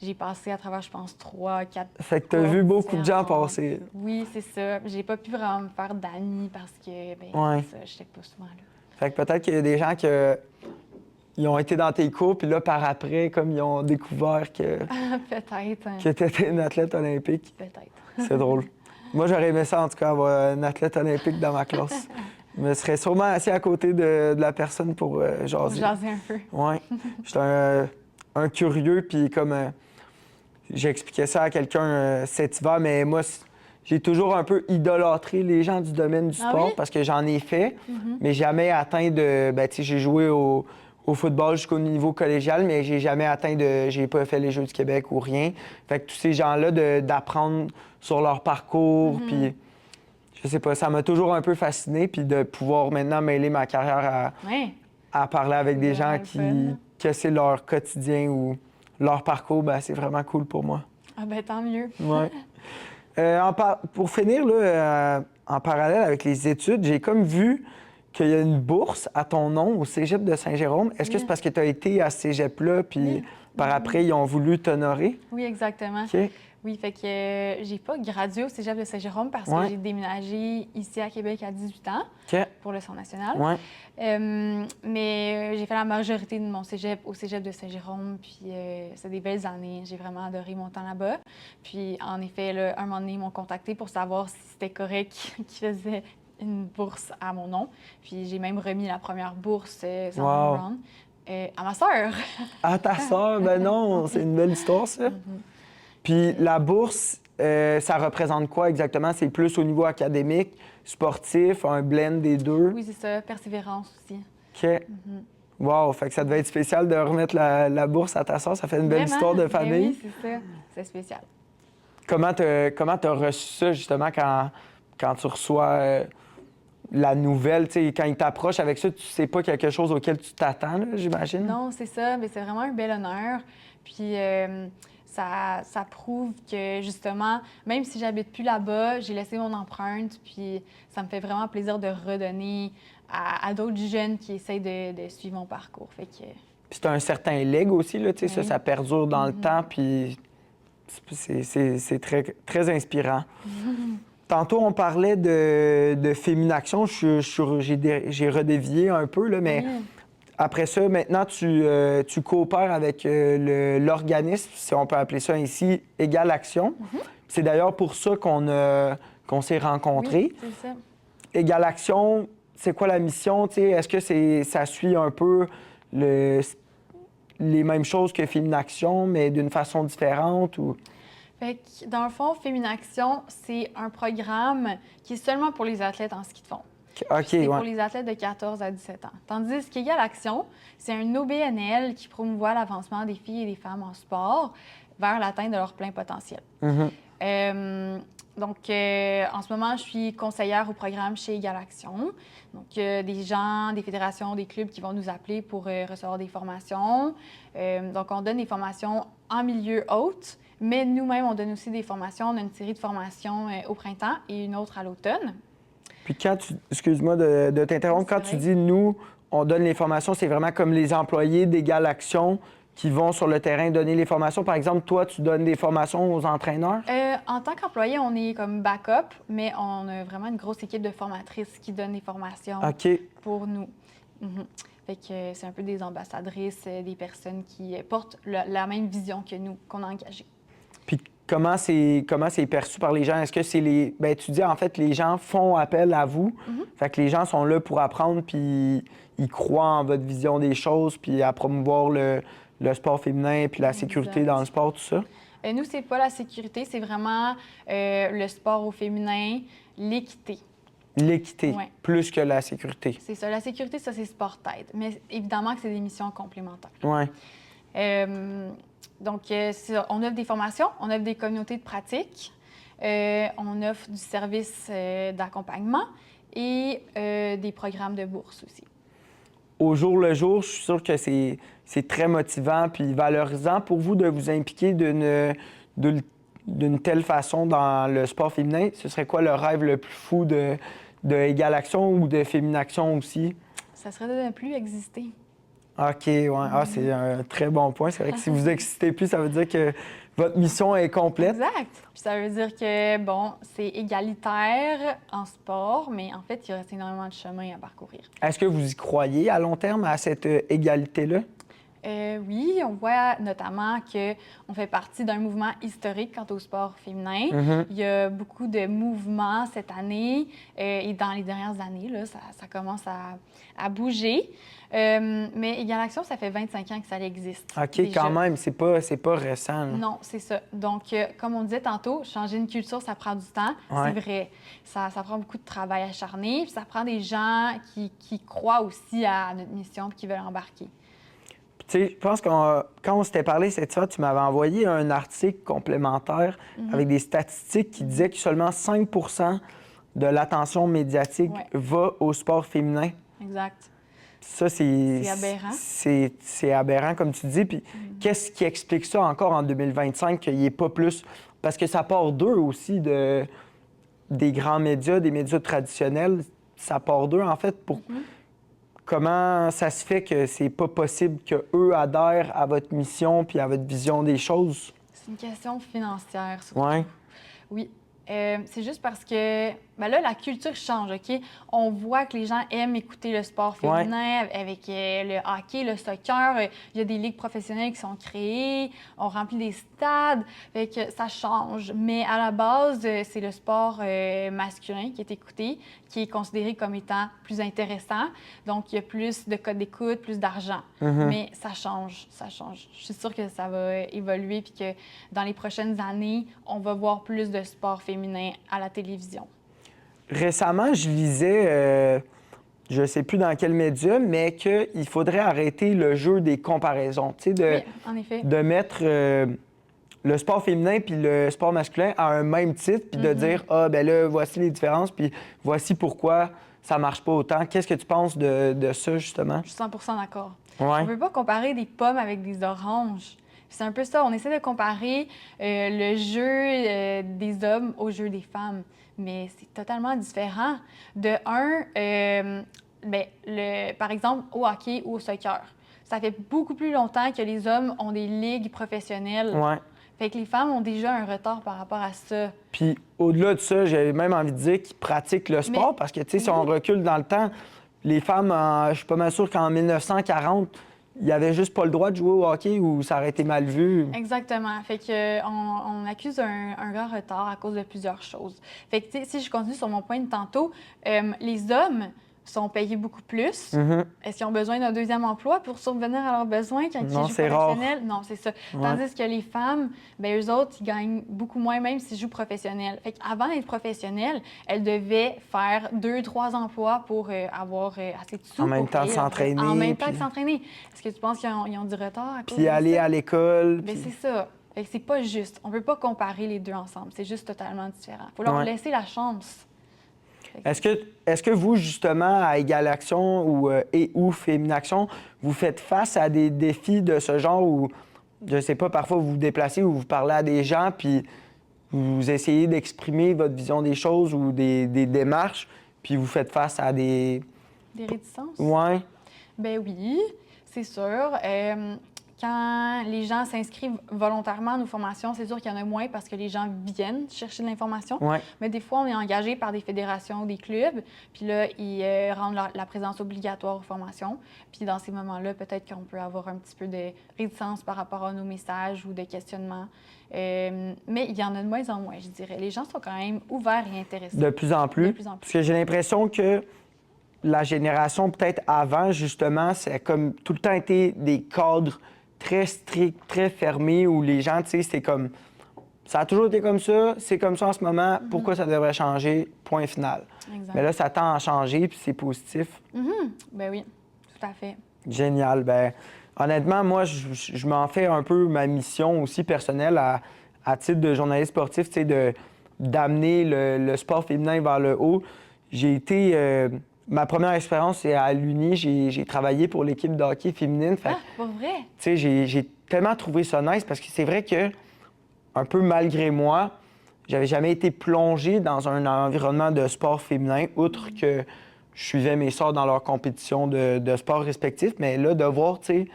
j'ai passé à travers, je pense, 3, 4 Fait que t'as vu beaucoup de gens passer. Oui, c'est ça. J'ai pas pu vraiment me faire d'amis parce que, Ouais. c'est ça, j'étais pas souvent là. Fait que peut-être qu'il y a des gens ils ont été dans tes cours, puis là, par après, comme ils ont découvert que Peut-être. tu étais une athlète olympique. Peut-être. C'est drôle. Moi, j'aurais aimé ça, en tout cas, avoir une athlète olympique dans ma classe. Je me serais sûrement assis à côté de la personne pour jaser. Pour jaser un peu. Oui. J'étais un curieux, puis comme j'expliquais ça à quelqu'un cet hiver, mais moi, j'ai toujours un peu idolâtré les gens du domaine du sport oui? parce que j'en ai fait, mais jamais atteint de... Ben, tu sais, j'ai joué au football jusqu'au niveau collégial, mais j'ai jamais atteint de... J'ai pas fait les Jeux du Québec ou rien. Fait que tous ces gens-là, d'apprendre sur leur parcours, puis... Je sais pas, ça m'a toujours un peu fasciné, puis de pouvoir maintenant mêler ma carrière à parler avec des gens que c'est leur quotidien ou leur parcours, ben c'est vraiment cool pour moi. Ah ben tant mieux. Ouais. Pour finir, là, en parallèle avec les études, j'ai comme vu qu'il y a une bourse à ton nom au Cégep de Saint-Jérôme. Est-ce que c'est parce que tu as été à ce Cégep-là, puis par après, ils ont voulu t'honorer? Oui, exactement. OK. Oui, fait que j'ai pas gradué au Cégep de Saint-Jérôme parce que j'ai déménagé ici à Québec à 18 ans pour le Centre national. Ouais. Mais j'ai fait la majorité de mon cégep au Cégep de Saint-Jérôme, puis c'est des belles années. J'ai vraiment adoré mon temps là-bas. Puis en effet, là, un moment donné, ils m'ont contacté pour savoir si c'était correct qu'ils faisaient une bourse à mon nom. Puis j'ai même remis la première bourse sans run à ma sœur. À ta sœur? Ben non, c'est une belle histoire, ça. Puis la bourse, ça représente quoi exactement? C'est plus au niveau académique, sportif, un blend des deux? Oui, c'est ça. Persévérance aussi. OK. Wow! Fait que ça devait être spécial de remettre la bourse à ta sœur. Ça fait une belle histoire de famille. Oui, c'est ça. C'est spécial. Comment t'as reçu ça, justement, quand tu reçois la nouvelle? Tu sais, quand ils t'approchent avec ça, tu sais pas quelque chose auquel tu t'attends, là, j'imagine? Non, c'est ça. Mais c'est vraiment un bel honneur. Puis... Ça prouve que, justement, même si j'habite plus là-bas, j'ai laissé mon empreinte, puis ça me fait vraiment plaisir de redonner à d'autres jeunes qui essayent de suivre mon parcours. Fait que... Puis c'est un certain leg aussi, là, tu sais, ça perdure dans le temps, puis c'est très, très inspirant. Tantôt, on parlait de Féminaction. J'ai redévié un peu, là, mais... Après ça, maintenant, tu coopères avec l'organisme, si on peut appeler ça ainsi, Égale Action. C'est d'ailleurs pour ça qu'on s'est rencontrés. Oui, c'est ça. Égale Action, c'est quoi la mission? Est-ce que ça suit un peu les mêmes choses que Féminaction, mais d'une façon différente? Ou... Fait que, dans le fond, Féminaction, c'est un programme qui est seulement pour les athlètes en ski de fond. C'est pour les athlètes de 14 à 17 ans. Tandis qu'Égale Action, c'est un OBNL qui promouvoit l'avancement des filles et des femmes en sport vers l'atteinte de leur plein potentiel. Donc, en ce moment, je suis conseillère au programme chez Égale Action. Donc, des gens, des fédérations, des clubs qui vont nous appeler pour recevoir des formations. Donc, on donne des formations en milieu haute, mais nous-mêmes, on donne aussi des formations. On a une série de formations au printemps et une autre à l'automne. Puis excuse-moi de t'interrompre, quand tu dis « nous, on donne les formations », c'est vraiment comme les employés d'Égale Action qui vont sur le terrain donner les formations. Par exemple, toi, tu donnes des formations aux entraîneurs? En tant qu'employé, on est comme backup, mais on a vraiment une grosse équipe de formatrices qui donnent des formations pour nous. Fait que c'est un peu des ambassadrices, des personnes qui portent la même vision que nous, qu'on a engagées. Puis comment c'est perçu par les gens? Est-ce que c'est les... Ben tu dis, en fait, les gens font appel à vous. Fait que les gens sont là pour apprendre, puis ils croient en votre vision des choses, puis à promouvoir le sport féminin, puis la sécurité Exact. dans le sport, tout ça? Nous, c'est pas la sécurité, c'est vraiment le sport au féminin, l'équité. L'équité, Ouais. plus que la sécurité. C'est ça. La sécurité, ça, c'est sport-tête. Mais évidemment que c'est des missions complémentaires. Oui. Donc, c'est ça. On offre des formations, on offre des communautés de pratique, on offre du service d'accompagnement et des programmes de bourse aussi. Au jour le jour, je suis sûr que c'est très motivant puis valorisant pour vous de vous impliquer d'une telle façon dans le sport féminin. Ce serait quoi le rêve le plus fou de Égal Action ou de Féminaction aussi? Ça serait de ne plus exister. OK, ouais. Ah, c'est un très bon point. C'est vrai que si vous n'existez plus, ça veut dire que votre mission est complète. Exact. Puis ça veut dire que, bon, c'est égalitaire en sport, mais en fait, il reste énormément de chemin à parcourir. Est-ce que vous y croyez à long terme à cette égalité-là? Oui, on voit notamment qu'on fait partie d'un mouvement historique quant au sport féminin. Il y a beaucoup de mouvements cette année et dans les dernières années, là, ça commence à bouger. Mais Égal Action, ça fait 25 ans que ça existe. OK, déjà. quand même, c'est pas récent. Là. Non, c'est ça. Donc, comme on disait tantôt, changer une culture, ça prend du temps. Ouais. C'est vrai. Ça prend beaucoup de travail acharné. Puis ça prend des gens qui croient aussi à notre mission et qui veulent embarquer. Tu sais, je pense que quand on s'était parlé cette fois, tu m'avais envoyé un article complémentaire avec des statistiques qui disaient que seulement 5 de l'attention médiatique va au sport féminin. Exact. Ça, C'est aberrant. C'est aberrant, comme tu dis. Puis qu'est-ce qui explique ça encore en 2025, qu'il n'y ait pas plus? Parce que ça part d'eux aussi, des grands médias, des médias traditionnels. Ça part d'eux, en fait, pour... Comment ça se fait que c'est pas possible qu'eux adhèrent à votre mission puis à votre vision des choses? C'est une question financière, surtout. Oui. Oui. C'est juste parce que ben là, la culture change, OK? On voit que les gens aiment écouter le sport féminin avec le hockey, le soccer. Il y a des ligues professionnelles qui sont créées. On remplit des stades. Fait que ça change. Mais à la base, c'est le sport masculin qui est écouté, qui est considéré comme étant plus intéressant. Donc, il y a plus de codes d'écoute, plus d'argent. Mais ça change, ça change. Je suis sûre que ça va évoluer puis que dans les prochaines années, on va voir plus de sport féminin à la télévision. Récemment, je lisais, je ne sais plus dans quel média, mais qu'il faudrait arrêter le jeu des comparaisons. Tu sais, Oui, en effet. de mettre le sport féminin puis le sport masculin à un même titre, puis de dire, ah, ben là, voici les différences, puis voici pourquoi ça marche pas autant. Qu'est-ce que tu penses de ça, justement? Je suis 100% d'accord. Ouais. On ne peut pas comparer des pommes avec des oranges. C'est un peu ça. On essaie de comparer le jeu des hommes au jeu des femmes. Mais c'est totalement différent. De un, par exemple, au hockey ou au soccer, ça fait beaucoup plus longtemps que les hommes ont des ligues professionnelles. Ouais. Fait que les femmes ont déjà un retard par rapport à ça. Puis au-delà de ça, j'ai même envie de dire qu'ils pratiquent le sport parce que, tu sais, si on recule dans le temps, les femmes, je suis pas mal sûr qu'en 1940, il n'y avait juste pas le droit de jouer au hockey ou ça aurait été mal vu. Exactement. Fait que on accuse un grand retard à cause de plusieurs choses. Fait que, tu sais, si je continue sur mon point de tantôt, les hommes sont payés beaucoup plus. Est-ce qu'ils ont besoin d'un deuxième emploi pour subvenir à leurs besoins quand ils jouent professionnel? Non, c'est ça. Tandis que les femmes, bien, eux autres, ils gagnent beaucoup moins même s'ils jouent professionnel. Fait qu'avant d'être professionnelle, elles devaient faire 2-3 emplois pour avoir assez de sous. En même temps de s'entraîner. En même temps que s'entraîner. Est-ce que tu penses qu'ils ont du retard à cause Puis de aller ça? à l'école. Bien, Puis... c'est ça. Fait que c'est pas juste. On peut pas comparer les deux ensemble. C'est juste totalement différent. Il faut leur laisser la chance. Est-ce que vous, justement, à Égal Action ou Féminaction, vous faites face à des défis de ce genre où, je sais pas, parfois vous vous déplacez ou vous parlez à des gens, puis vous essayez d'exprimer votre vision des choses ou des démarches, puis vous faites face à des... Des réticences? Ouais. Ben oui, c'est sûr. quand les gens s'inscrivent volontairement à nos formations, c'est sûr qu'il y en a moins parce que les gens viennent chercher de l'information. Ouais. Mais des fois, on est engagé par des fédérations ou des clubs, puis là, ils rendent la présence obligatoire aux formations. Puis dans ces moments-là, peut-être qu'on peut avoir un petit peu de réticence par rapport à nos messages ou de questionnements. Mais il y en a de moins en moins, je dirais. Les gens sont quand même ouverts et intéressés. De plus en plus. De plus en plus. Parce que j'ai l'impression que la génération peut-être avant, justement, c'est comme tout le temps été des cadres très stricts, très fermés, où les gens, tu sais, c'est comme... Ça a toujours été comme ça, c'est comme ça en ce moment, pourquoi ça devrait changer? Point final. Exact. Mais là, ça tend à changer, puis c'est positif. Ben oui, tout à fait. Génial. Ben honnêtement, moi, je m'en fais un peu ma mission aussi personnelle à titre de journaliste sportif, tu sais, d'amener le sport féminin vers le haut. J'ai été... ma première expérience, c'est à l'Uni. J'ai travaillé pour l'équipe de hockey féminine. Fait, Pour vrai? tu sais, j'ai tellement trouvé ça nice parce que c'est vrai que, un peu malgré moi, j'avais jamais été plongé dans un environnement de sport féminin, outre que je suivais mes sœurs dans leurs compétitions de sport respectifs. Mais là, de voir, tu sais,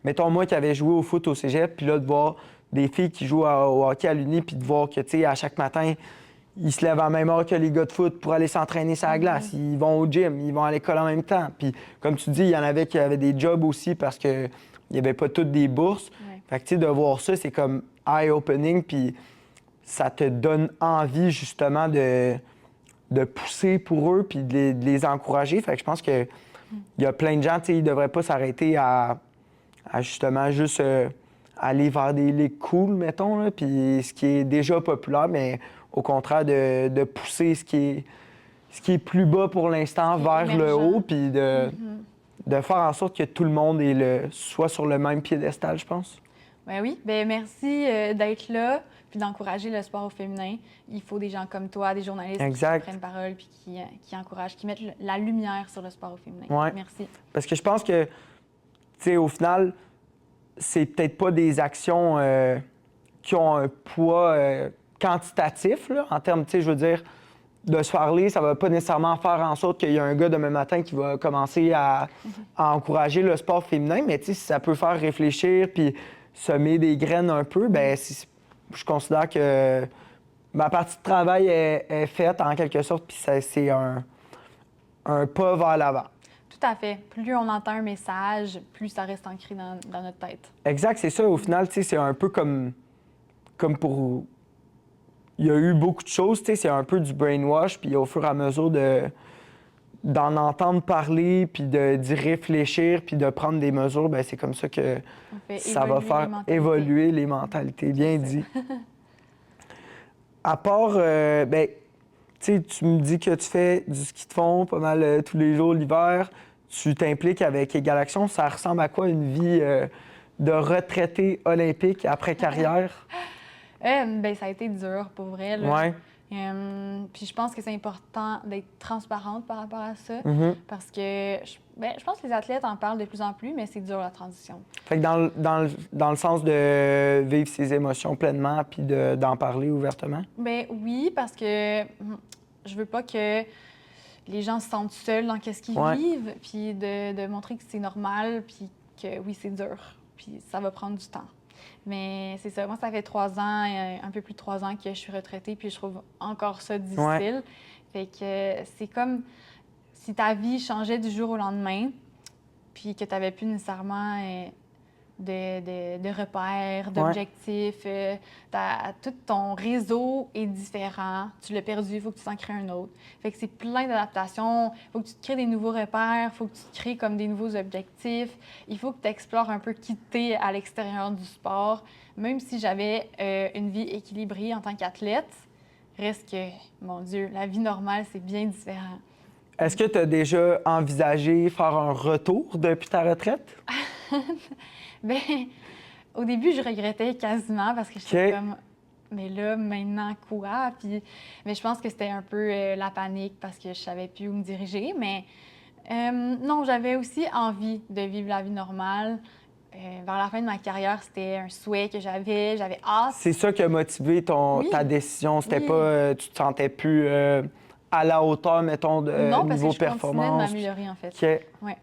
mettons moi qui avais joué au foot au cégep, puis là, de voir des filles qui jouent au hockey à l'Uni, puis de voir que, tu sais, à chaque matin, ils se lèvent à la même heure que les gars de foot pour aller s'entraîner sur la glace. Ils vont au gym, ils vont à l'école en même temps. Puis, comme tu dis, il y en avait qui avaient des jobs aussi parce qu'il n'y avait pas toutes des bourses. Ouais. Fait que, tu sais, de voir ça, c'est comme eye-opening, puis ça te donne envie, justement, de pousser pour eux, puis de les encourager. Fait que je pense qu'il y a plein de gens, tu sais, ils ne devraient pas s'arrêter à justement juste aller vers des ligues cool, mettons, là, puis ce qui est déjà populaire, mais au contraire de pousser ce qui est plus bas pour l'instant vers le haut, puis de faire en sorte que tout le monde soit sur le même piédestal, je pense. Ben oui. Ben merci d'être là puis d'encourager le sport au féminin. Il faut des gens comme toi, des journalistes Exact. qui prennent parole puis qui encouragent, qui mettent la lumière sur le sport au féminin. Ouais. Merci. Parce que je pense que, tu sais, au final, c'est peut-être pas des actions qui ont un poids quantitatif, là, en termes, tu sais, je veux dire, de se parler, ça va pas nécessairement faire en sorte qu'il y a un gars demain matin qui va commencer à encourager le sport féminin, mais tu sais, si ça peut faire réfléchir puis semer des graines un peu, ben je considère que ma partie de travail est faite en quelque sorte, puis c'est un pas vers l'avant. Tout à fait. Plus on entend un message, plus ça reste ancré dans notre tête. Exact, c'est ça. Au final, tu sais, c'est un peu comme pour... Il y a eu beaucoup de choses, tu sais, c'est un peu du brainwash, puis au fur et à mesure d'en entendre parler, puis d'y réfléchir, puis de prendre des mesures, bien, c'est comme ça que ça va faire évoluer les mentalités. Bien dit. À part, bien, tu sais, tu me dis que tu fais du ski de fond pas mal tous les jours l'hiver. Tu t'impliques avec Égal Action. Ça ressemble à quoi une vie de retraité olympique après carrière? Ben ça a été dur, pour vrai. Là. Ouais. Puis je pense que c'est important d'être transparente par rapport à ça. Parce que je pense que les athlètes en parlent de plus en plus, mais c'est dur la transition. Fait que dans le sens de vivre ses émotions pleinement puis d'en parler ouvertement? Ben oui, parce que je veux pas que les gens se sentent seuls dans ce qu'ils vivent, puis de montrer que c'est normal, puis que oui, c'est dur, puis ça va prendre du temps. Mais c'est ça, moi, ça fait 3 ans, un peu plus de 3 ans que je suis retraitée, puis je trouve encore ça difficile. Fait que c'est comme si ta vie changeait du jour au lendemain, puis que tu n'avais plus nécessairement de repères, d'objectifs. Tout ton réseau est différent. Tu l'as perdu, il faut que tu t'en crées un autre. Fait que c'est plein d'adaptations. Il faut que tu te crées des nouveaux repères, il faut que tu te crées comme des nouveaux objectifs. Il faut que tu explores un peu qui t'es à l'extérieur du sport. Même si j'avais une vie équilibrée en tant qu'athlète, reste que, mon Dieu, la vie normale, c'est bien différent. Est-ce que tu as déjà envisagé faire un retour depuis ta retraite? Bien, au début, je regrettais quasiment parce que j'étais comme, mais là, maintenant, quoi? Puis, mais je pense que c'était un peu la panique parce que je savais plus où me diriger. Mais non, j'avais aussi envie de vivre la vie normale. Vers la fin de ma carrière, c'était un souhait que j'avais hâte. C'est ça qui a motivé ta décision? C'était pas, tu te sentais plus à la hauteur, mettons, de non, parce niveau que je performance? continuais de m'améliorer, en fait. Okay. Ouais.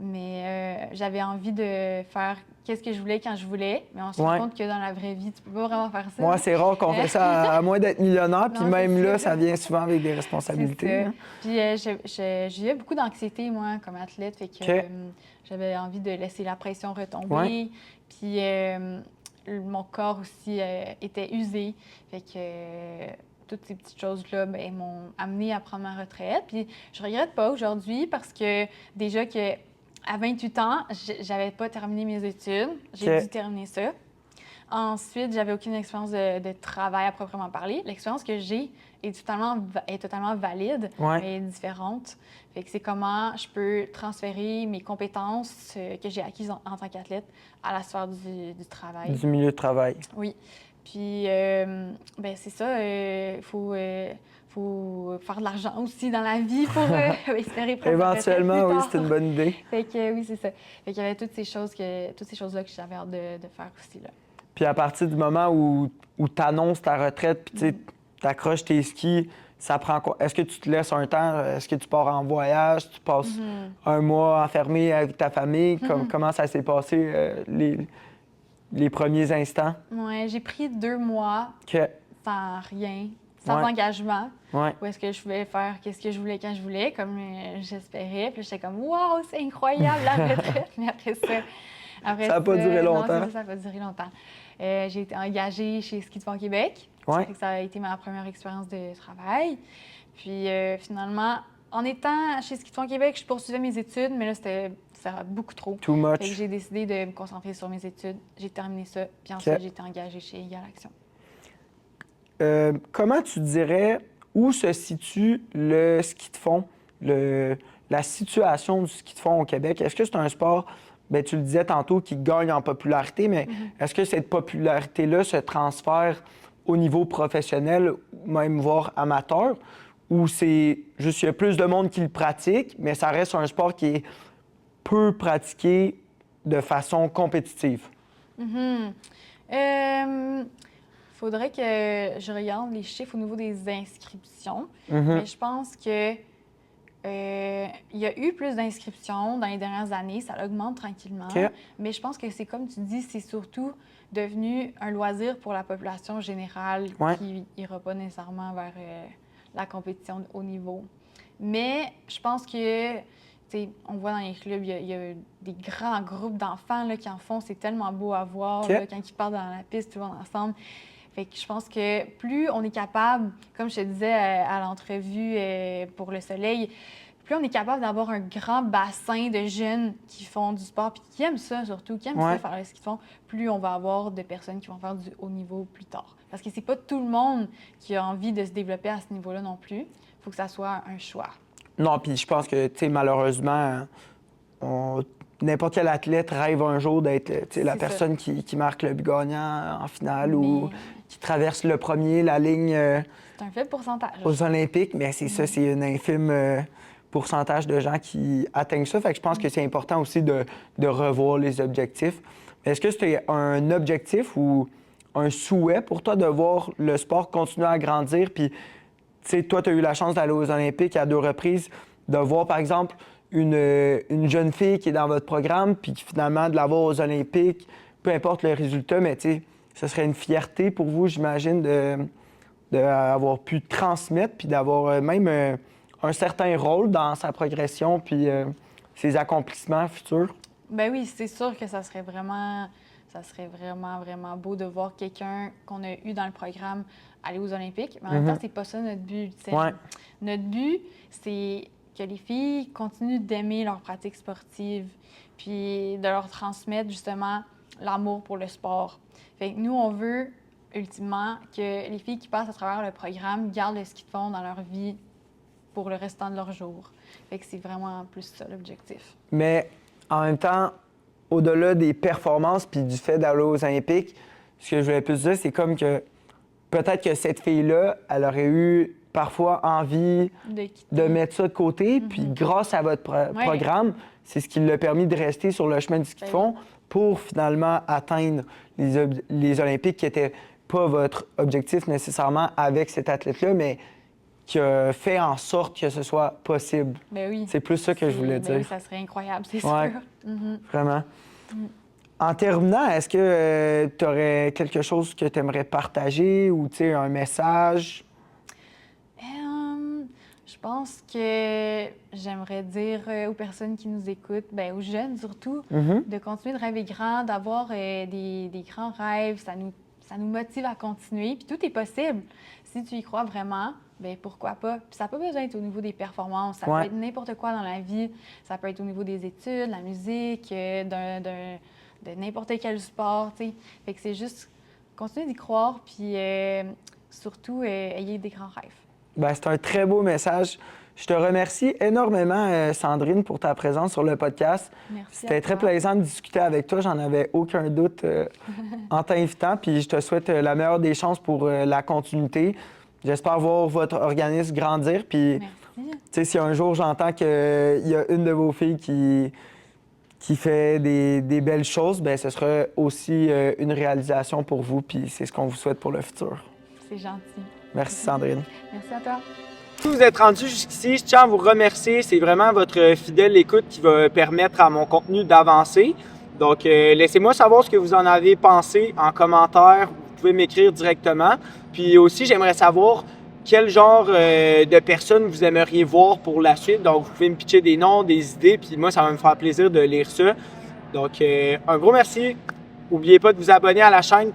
Mais j'avais envie de faire qu'est-ce que je voulais quand je voulais. Mais on se rend compte que dans la vraie vie, tu peux pas vraiment faire ça. Moi, c'est rare qu'on fait ça à moins d'être millionnaire. Puis Non, même là, ça. ça vient souvent avec des responsabilités. Hein? Puis j'ai beaucoup d'anxiété, moi, comme athlète. Fait que j'avais envie de laisser la pression retomber. Puis mon corps aussi était usé. Fait que toutes ces petites choses-là m'ont amenée à prendre ma retraite. Puis je regrette pas aujourd'hui parce que déjà que à 28 ans, j'avais pas terminé mes études. J'ai dû terminer ça. Ensuite, j'avais aucune expérience de travail à proprement parler. L'expérience que j'ai est totalement valide, mais différente. Fait que c'est comment je peux transférer mes compétences que j'ai acquises en tant qu'athlète à la sphère du travail. Du milieu de travail. Oui. Puis, c'est ça, il faut faire de l'argent aussi dans la vie pour espérer prendre éventuellement, oui, c'est une bonne idée. Fait que oui, c'est ça. Fait qu'il y avait toutes ces choses-là que j'avais hâte de faire aussi, là. Puis à partir du moment où tu annonces ta retraite, puis tu accroches tes skis, ça prend quoi? Est-ce que tu te laisses un temps? Est-ce que tu pars en voyage? Tu passes un mois enfermé avec ta famille? Comment ça s'est passé les premiers instants? Oui, j'ai pris 2 mois sans rien, sans engagement. Où est-ce que je pouvais faire qu'est-ce que je voulais quand je voulais, comme j'espérais. Puis j'étais comme « Wow, c'est incroyable la retraite! » Mais après ça... ça n'a pas duré longtemps. Non, ça n'a pas duré longtemps. J'ai été engagée chez Ski de Fond Québec. Ça a été ma première expérience de travail. Puis finalement, en étant chez Ski de Fond Québec, je poursuivais mes études, mais là, ça va beaucoup trop. Too much. Fait que j'ai décidé de me concentrer sur mes études. J'ai terminé ça. Puis ensuite, j'ai été engagée chez Égal Action. Comment tu dirais où se situe le ski de fond, la situation du ski de fond au Québec? Est-ce que c'est un sport... Bien, tu le disais tantôt, qui gagne en popularité, mais est-ce que cette popularité-là se transfère au niveau professionnel, même voire amateur, ou c'est juste qu'il y a plus de monde qui le pratique, mais ça reste un sport qui est peu pratiqué de façon compétitive? Faudrait que je regarde les chiffres au niveau des inscriptions, mais je pense que il y a eu plus d'inscriptions dans les dernières années, ça augmente tranquillement. Mais je pense que c'est comme tu dis, c'est surtout devenu un loisir pour la population générale qui n'ira pas nécessairement vers la compétition de haut niveau. Mais je pense que, tu sais, on voit dans les clubs, il y a des grands groupes d'enfants qui en font, c'est tellement beau à voir là, quand ils partent dans la piste, tout le monde ensemble. Fait que je pense que plus on est capable, comme je te disais à l'entrevue pour Le Soleil, plus on est capable d'avoir un grand bassin de jeunes qui font du sport puis qui aiment ça surtout, qui aiment ça faire ce qu'ils font, plus on va avoir de personnes qui vont faire du haut niveau plus tard. Parce que c'est pas tout le monde qui a envie de se développer à ce niveau-là non plus. Il faut que ça soit un choix. Non, puis je pense que, tu sais, malheureusement, n'importe quel athlète rêve un jour d'être la personne qui marque le but gagnant en finale ou qui traverse le premier, la ligne c'est un faible pourcentage. Aux Olympiques, mais c'est ça, c'est un infime pourcentage de gens qui atteignent ça. Fait que je pense que c'est important aussi de revoir les objectifs. Est-ce que c'était un objectif ou un souhait pour toi de voir le sport continuer à grandir? Puis, tu sais, toi, tu as eu la chance d'aller aux Olympiques à 2 reprises, de voir, par exemple, une jeune fille qui est dans votre programme, puis finalement, de la voir aux Olympiques, peu importe le résultat, mais tu sais, ce serait une fierté pour vous, j'imagine, d'avoir pu transmettre, puis d'avoir même un certain rôle dans sa progression, puis ses accomplissements futurs. Ben oui, c'est sûr que ça serait vraiment vraiment beau de voir quelqu'un qu'on a eu dans le programme aller aux Olympiques. Mais en même temps, c'est pas ça notre but. Notre but, c'est que les filles continuent d'aimer leur pratique sportive, puis de leur transmettre justement l'amour pour le sport. Fait que nous, on veut ultimement que les filles qui passent à travers le programme gardent le ski de fond dans leur vie pour le restant de leur jour. Fait que c'est vraiment plus ça l'objectif. Mais en même temps, au-delà des performances puis du fait d'aller aux Olympiques, ce que je voulais plus dire, c'est comme que peut-être que cette fille-là, elle aurait eu parfois envie de mettre ça de côté, puis grâce à votre programme, c'est ce qui l'a permis de rester sur le chemin du ski de fond pour finalement atteindre les Olympiques qui n'étaient pas votre objectif nécessairement avec cet athlète-là, mais qui a fait en sorte que ce soit possible. Ben oui. C'est plus ça que je voulais dire. Oui, ça serait incroyable, c'est Ouais. sûr. Mm-hmm. Vraiment. En terminant, est-ce que tu aurais quelque chose que tu aimerais partager ou un message? Je pense que j'aimerais dire aux personnes qui nous écoutent, aux jeunes surtout, de continuer de rêver grand, d'avoir des grands rêves. Ça nous motive à continuer. Puis tout est possible. Si tu y crois vraiment, pourquoi pas? Puis ça n'a pas besoin d'être au niveau des performances. Ça peut être n'importe quoi dans la vie. Ça peut être au niveau des études, la musique, de n'importe quel sport. T'sais. Fait que c'est juste continuer d'y croire, puis surtout ayez des grands rêves. C'est un très beau message. Je te remercie énormément, Sandrine, pour ta présence sur le podcast. Merci. C'était très plaisant de discuter avec toi. J'en avais aucun doute en t'invitant. Puis je te souhaite la meilleure des chances pour la continuité. J'espère voir votre organisme grandir. Puis, si un jour j'entends qu'il y a une de vos filles qui fait des belles choses, ce sera aussi une réalisation pour vous. Puis c'est ce qu'on vous souhaite pour le futur. C'est gentil. Merci, Sandrine. Merci à toi. Si vous êtes rendu jusqu'ici, je tiens à vous remercier. C'est vraiment votre fidèle écoute qui va permettre à mon contenu d'avancer. Donc, laissez-moi savoir ce que vous en avez pensé en commentaire. Vous pouvez m'écrire directement. Puis aussi, j'aimerais savoir quel genre de personnes vous aimeriez voir pour la suite. Donc, vous pouvez me pitcher des noms, des idées. Puis moi, ça va me faire plaisir de lire ça. Donc, un gros merci. N'oubliez pas de vous abonner à la chaîne.